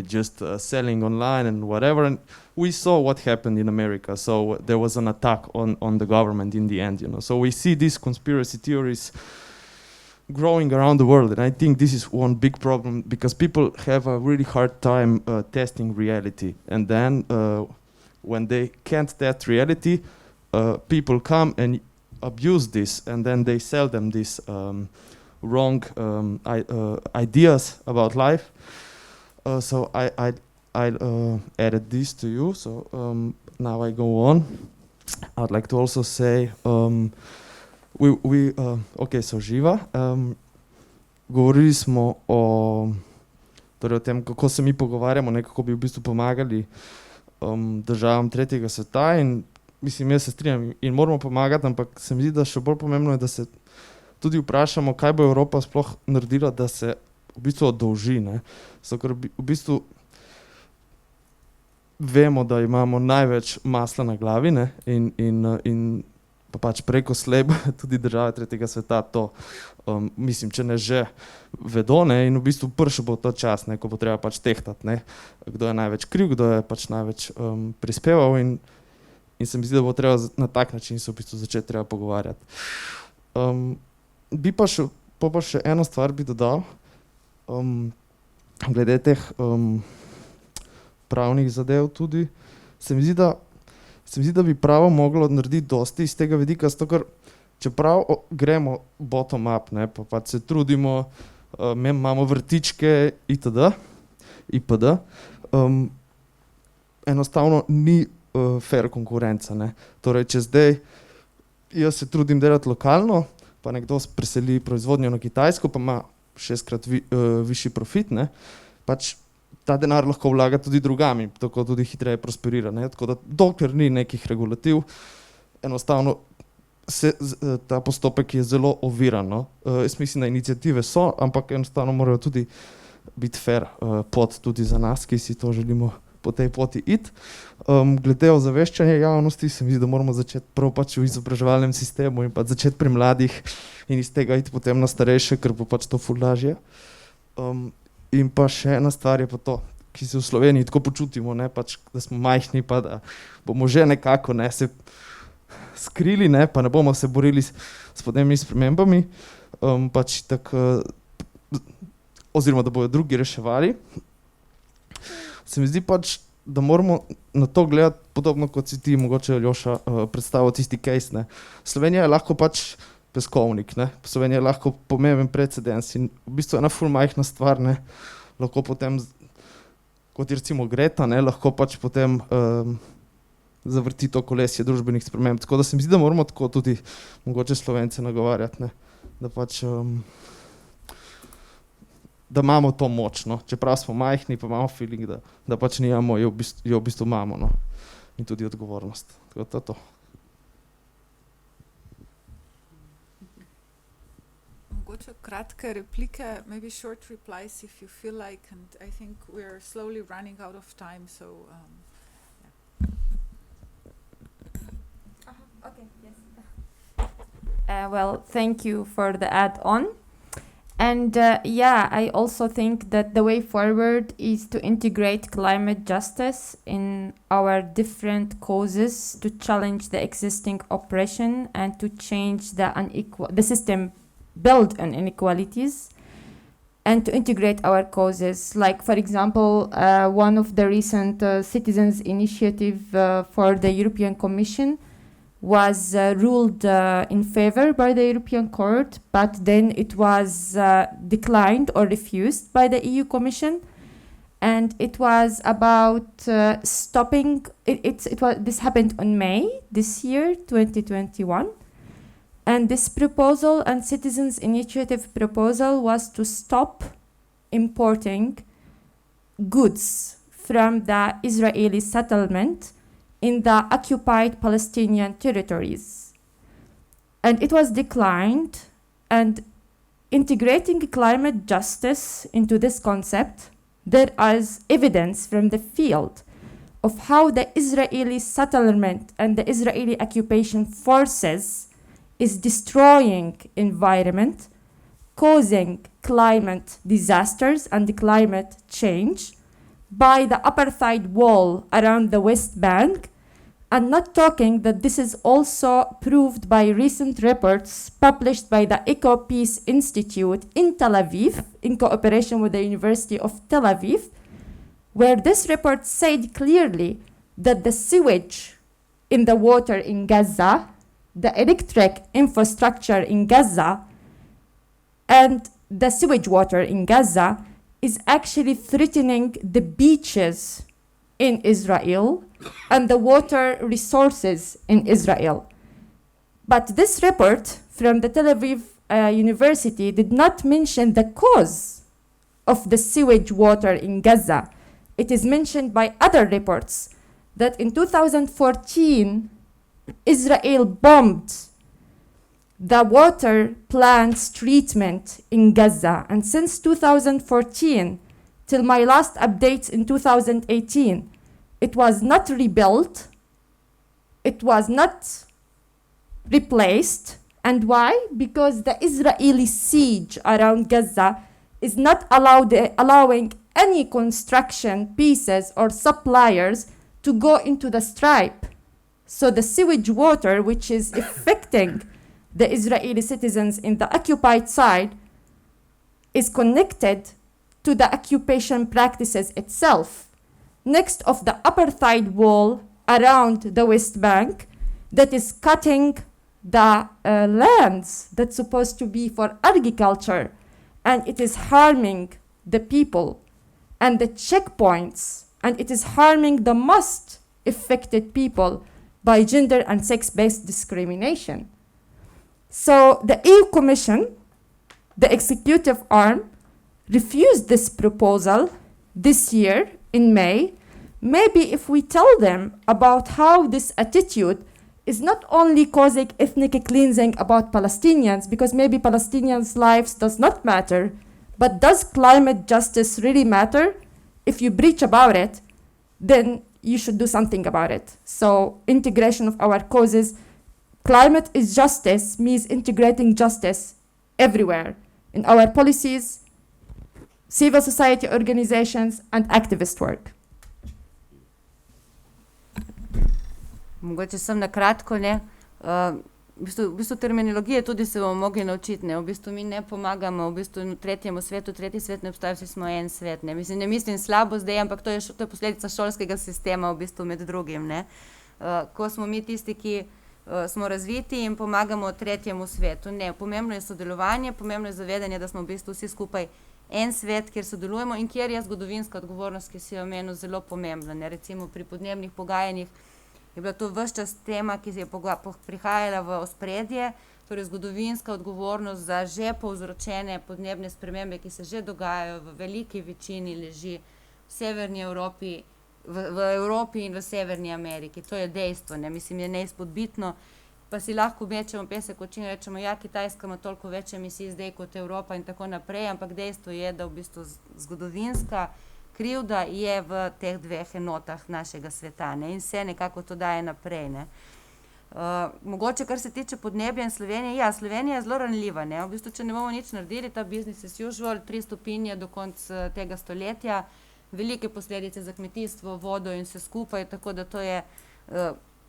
just selling online and whatever. And we saw what happened in America. So there was an attack on the government in the end, you know. So we see these conspiracy theories growing around the world, and I think this is one big problem because people have a really hard time testing reality, and then when they can't test reality, people come and abuse this, and then they sell them these wrong ideas about life. So I added this to you. So now I go on. I'd like to also say, okay, so Živa, govorili smo o tem, kako se mi pogovarjamo, ne, kako bi v bistvu pomagali državam tretjega sveta, in mislim, jaz se strinjam in moramo pomagati, ampak se mi zdi, da še bolj pomembno je, da se tudi vprašamo, kaj bo Evropa sploh naredila, da se v bistvu oddolži, ne. So, ker v bistvu vemo, da imamo največ masla na glavi, ne, in pa pač preko slej tudi države tretjega sveta to, mislim, če ne že vedo, ne, in v bistvu prišel bo to čas, ne, ko bo treba pač tehtati, ne, kdo je največ kriv, kdo je pač največ prispeval, in se mi zdi, da bo treba na tak način se v bistvu začeti treba pogovarjati. Bi pa še eno stvar bi dodal, glede teh pravnih zadev tudi, se mi zdi, da bi pravo moglo narediti dosti iz tega vidika, zato ker čeprav gremo bottom up, ne, pa pač se trudimo, imamo vrtičke itd., enostavno ni fair konkurenca, ne. Torej, če zdaj jaz se trudim delati lokalno, pa nekdo preseli proizvodnjo na Kitajsko, pa ima 6-krat višji profit, ne, pač ta denar lahko vlaga tudi drugami, tako tudi hitreje prosperira, ne, tako da dokler ni nekih regulativ, enostavno ta postopek je zelo oviran, no. Jaz mislim, da iniciative so, ampak enostavno morajo tudi biti fair pot tudi za nas, ki si to želimo po tej poti iti. Glede ozaveščanja javnosti se mi zdi, da moramo začeti prav pač v izobraževalnem sistemu in pa začeti pri mladih in iz tega iti potem na starejše, ker bo pač to ful lažje. In pa še ena stvar je pa to, ki se v Sloveniji tako počutimo, ne, pač, da smo majhni, pa da bomo že nekako, ne, se skrili, ne, pa ne bomo se borili s podnebnimi spremembami, pač tako, oziroma da bojo drugi reševali. Se mi zdi pač, da moramo na to gledati podobno, kot si ti, mogoče Aljoša, predstavil tisti case, ne. Slovenija je lahko pač peskovnik, ne. Slovenija je lahko pomemben precedens in v bistvu ena ful majhna stvar, ne, lahko potem, kot je recimo Greta, ne, lahko pač potem zavrti to kolesje družbenih sprememb. Tako da se mi zdi, da moramo tako tudi mogoče Slovence nagovarjati, ne, da pač da imamo to moč, no. Čeprav smo majhni, pa imamo feeling, da pač nijamo, jo v bistvu imamo, no. In tudi odgovornost. Tako da to. Mogoče kratke replike, maybe short replies if you feel like, and I think we're slowly running out of time, so Okay, yes. Well, thank you for the add-on. And I also think that the way forward is to integrate climate justice in our different causes to challenge the existing oppression and to change the system built on inequalities and to integrate our causes. Like, for example, one of the recent citizens' initiative for the European Commission was ruled in favor by the European Court, but then it was declined or refused by the EU Commission. And it was about stopping, this happened on May this year, 2021. And this proposal and citizens' initiative proposal was to stop importing goods from the Israeli settlement in the occupied Palestinian territories. And it was declined, and integrating climate justice into this concept, there is evidence from the field of how the Israeli settlement and the Israeli occupation forces is destroying environment, causing climate disasters and climate change by the apartheid wall around the West Bank And not talking that this is also proved by recent reports published by the Eco Peace Institute in Tel Aviv, in cooperation with the University of Tel Aviv, where this report said clearly that the sewage in the water in Gaza, the electric infrastructure in Gaza, and the sewage water in Gaza is actually threatening the beaches in Israel and the water resources in Israel. But this report from the Tel Aviv University did not mention the cause of the sewage water in Gaza. It is mentioned by other reports that in 2014, Israel bombed the water plants treatment in Gaza. And since 2014, till my last updates in 2018, it was not rebuilt, it was not replaced. And why? Because the Israeli siege around Gaza is not allowing any construction pieces or suppliers to go into the Strip. So the sewage water, which is affecting the Israeli citizens in the occupied side, is connected to the occupation practices itself. Next of the apartheid wall around the West Bank that is cutting the lands that's supposed to be for agriculture, and it is harming the people and the checkpoints, and it is harming the most affected people by gender and sex-based discrimination. So the EU Commission, the executive arm, refused this proposal this year in May. Maybe if we tell them about how this attitude is not only causing ethnic cleansing about Palestinians, because maybe Palestinians' lives does not matter, but does climate justice really matter? If you preach about it, then you should do something about it. So integration of our causes, climate is justice means integrating justice everywhere, in our policies, civil society organizations, and activist work. Mogoče sem na kratko, ne. V bistvu terminologije tudi se bomo mogli naučiti, ne. V bistvu mi ne pomagamo v bistvu tretjemu svetu, tretji svet ne obstaja, vsi smo en svet, ne. Mislim, ne mislim slabo zdaj, ampak to je posledica šolskega sistema v bistvu med drugim, ne. Ko smo mi tisti, ki smo razviti in pomagamo tretjemu svetu. Ne, pomembno je sodelovanje, pomembno je zavedanje, da smo v bistvu vsi skupaj en svet, kjer sodelujemo in kjer je zgodovinska odgovornost, ki si jo omenil, zelo pomembna, ne. Recimo pri podnebnih pogajanjih je bila to ves čas tema, ki je prihajala v ospredje, torej zgodovinska odgovornost za že povzročene podnebne spremembe, ki se že dogajajo v veliki večini leži v severni Evropi, v Evropi in v Severni Ameriki. To je dejstvo, ne, mislim, je neizpodbitno, pa si lahko mečemo pesek v oči in rečemo, ja, Kitajska ima toliko več emisij zdaj kot Evropa in tako naprej, ampak dejstvo je, da v bistvu zgodovinska krivda je v teh dveh enotah našega sveta, ne, in se nekako to daje naprej, ne. Mogoče, kar se tiče podnebja in Slovenije, ja, Slovenija je zelo ranljiva, ne, v bistvu, če ne bomo nič naredili, ta business as usual, 3 stopinje do konca tega stoletja, velike posledice za kmetijstvo, vodo in vse skupaj, tako da to je,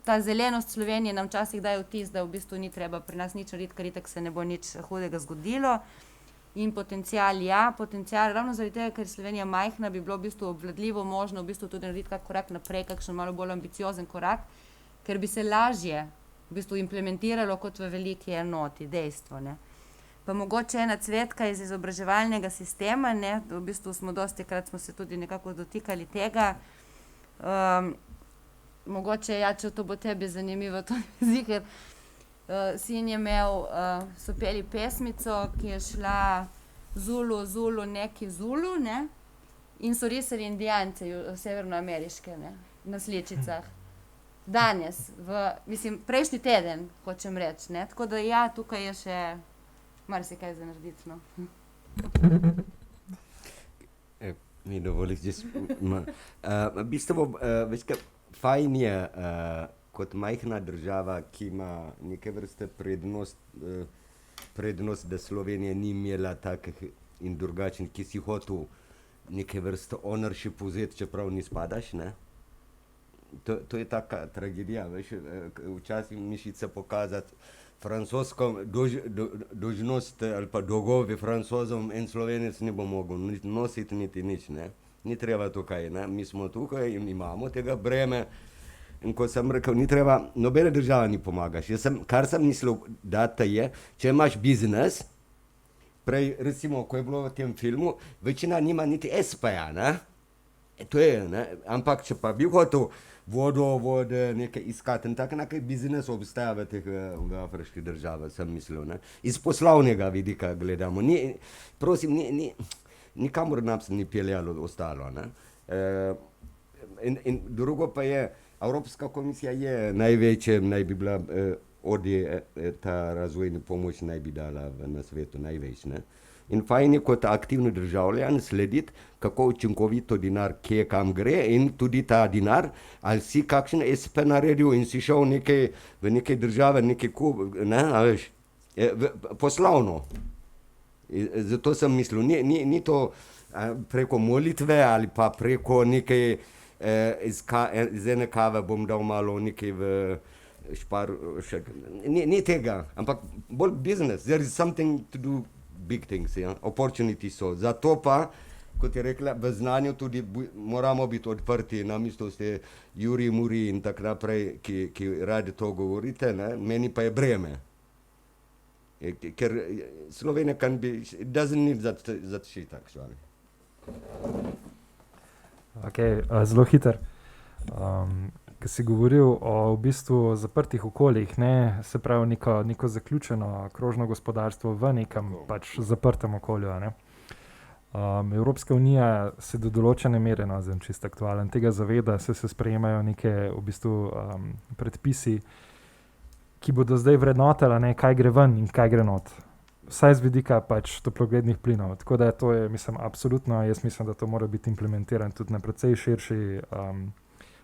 ta zelenost Slovenije nam včasih daje vtis, da v bistvu ni treba pri nas nič narediti, ker itak se ne bo nič hudega zgodilo. In potencial, ja, potencial, ravno zaradi tega, ker je Slovenija majhna, bi bilo v bistvu obvladljivo možno v bistvu tudi narediti kak korak naprej, kakšen malo bolj ambiciozen korak, ker bi se lažje v bistvu implementiralo kot v veliki enoti, dejstvo, ne. Pa mogoče ena cvetka iz izobraževalnega sistema, ne, v bistvu dostikrat smo se tudi nekako dotikali tega. Mogoče, ja, če to bo tebi zanimivo, to je ziher. Sin je imel, so peli pesmico, ki je šla Zulu, Zulu, neki Zulu, ne, in so risali indijance severnoameriške, ne, na sličicah. Danes, mislim, prejšnji teden, hočem reči, ne, tako da ja, tukaj je še marsikaj za narediti, no. Mi dovoliš, v bistvu, veš kaj, fajn je, kot majhna država, ki ima neke vrste prednost, da Slovenija ni imela takih in drugačnih, ki si hotel neke vrste ownership vzeti, čeprav ni spadaš, ne. to je taka tragedija, veš, včasih mišice pokazati francosko dolžnost ali pa dolgove Francozom en Slovenec ne bo mogel nositi niti nič, ne. Ni treba tukaj, ne, mi smo tukaj in imamo tega breme. In ko sem rekel, ni treba, nobene države ni pomagaš. Kar sem mislil dati je, če imaš biznes, prej recimo, ko je bilo v tem filmu, večina nima niti SP-ja, ne. To je, ne, ampak če pa bi hotel vode, nekaj iskati in tako, nekaj biznes obstaja v teh v afriških državah, sem mislil, ne. Iz poslovnega vidika gledamo, prosim, nikamor nas ni peljalo ostalo, ne. In drugo pa je, Evropska komisija je največja, naj bi bila ta razvojna pomoč naj bi dala na svetu, največ, ne. In fajn je kot aktivni državljan slediti, kako učinkovito denar kje kam gre in tudi ta denar, ali si kakšen SP naredil in si šel v neke države, ne, a veš, poslovno. Zato sem mislil, ni to preko molitve ali pa preko nekaj iz ene kave bom dal malo nekaj v šparušek. Ni tega, ampak bolj business. There is something to do big things, ja. Opportunity so. Zato pa, kot je rekla, v znanju tudi moramo biti odprti, namesto ste Juri, Muri in tako naprej, ki radi to govorite, ne, meni pa je breme. Ker Slovenija can be, it doesn't need that shit actually. Okay, zelo hiter. Ko si govoril o v bistvu zaprtih okoljih, ne, se pravi neko zaključeno krožno gospodarstvo v nekem pač zaprtem okolju, ne. Evropska unija se do določene mere, no, zdaj čisto aktualen, tega zaveda, se sprejemajo neke v bistvu predpisi, ki bodo zdaj vrednotili, ne, kaj gre ven in kaj gre not. Vsaj z vidika pač toplogrednih plinov. Tako da to je, mislim, absolutno, jaz mislim, da to mora biti implementiran tudi na precej širši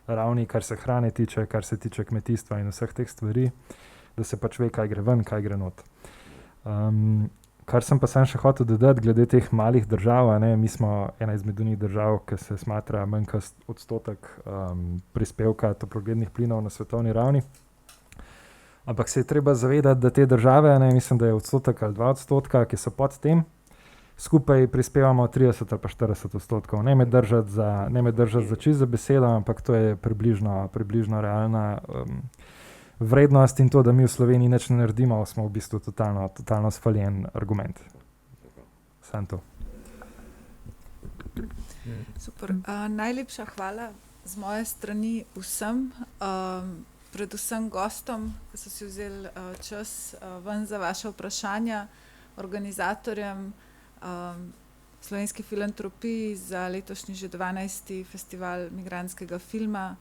ravni, kar se hrane tiče, kar se tiče kmetijstva in vseh teh stvari, da se pač ve, kaj gre ven, kaj gre not. Kar sem pa sam še hotel dodati, glede teh malih držav, ne, mi smo ena izmed unih držav, ki se smatra manjka odstotek prispevka toplogrednih plinov na svetovni ravni. Ampak se je treba zavedati, da te države, ne, mislim, da je odstotek ali 2%, ki so pod tem, skupaj prispevamo 30 ali pa 40%. Ne me držati za čisto besedo, ampak to je približno realna vrednost in to, da mi v Sloveniji nič ne naredimo, smo v bistvu totalno sfaljen argument. Samo to. Super. Najlepša hvala z moje strani vsem, predvsem gostom, ki so si vzeli čas ven za vaše vprašanja, organizatorjem, Slovenski filantropiji za letošnji že 12. festival migrantskega filma,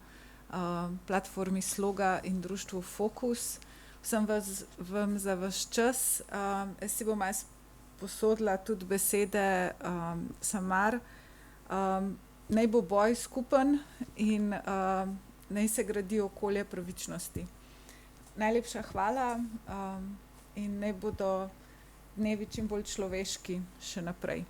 platformi Sloga in društvu Fokus. Vsem vam za vaš čas. Jaz si bom malo posodila tudi besede Samar. Naj bo boj skupen in naj se gradi okolje pravičnosti. Najlepša hvala in naj bodo dnevi čim bolj človeški še naprej.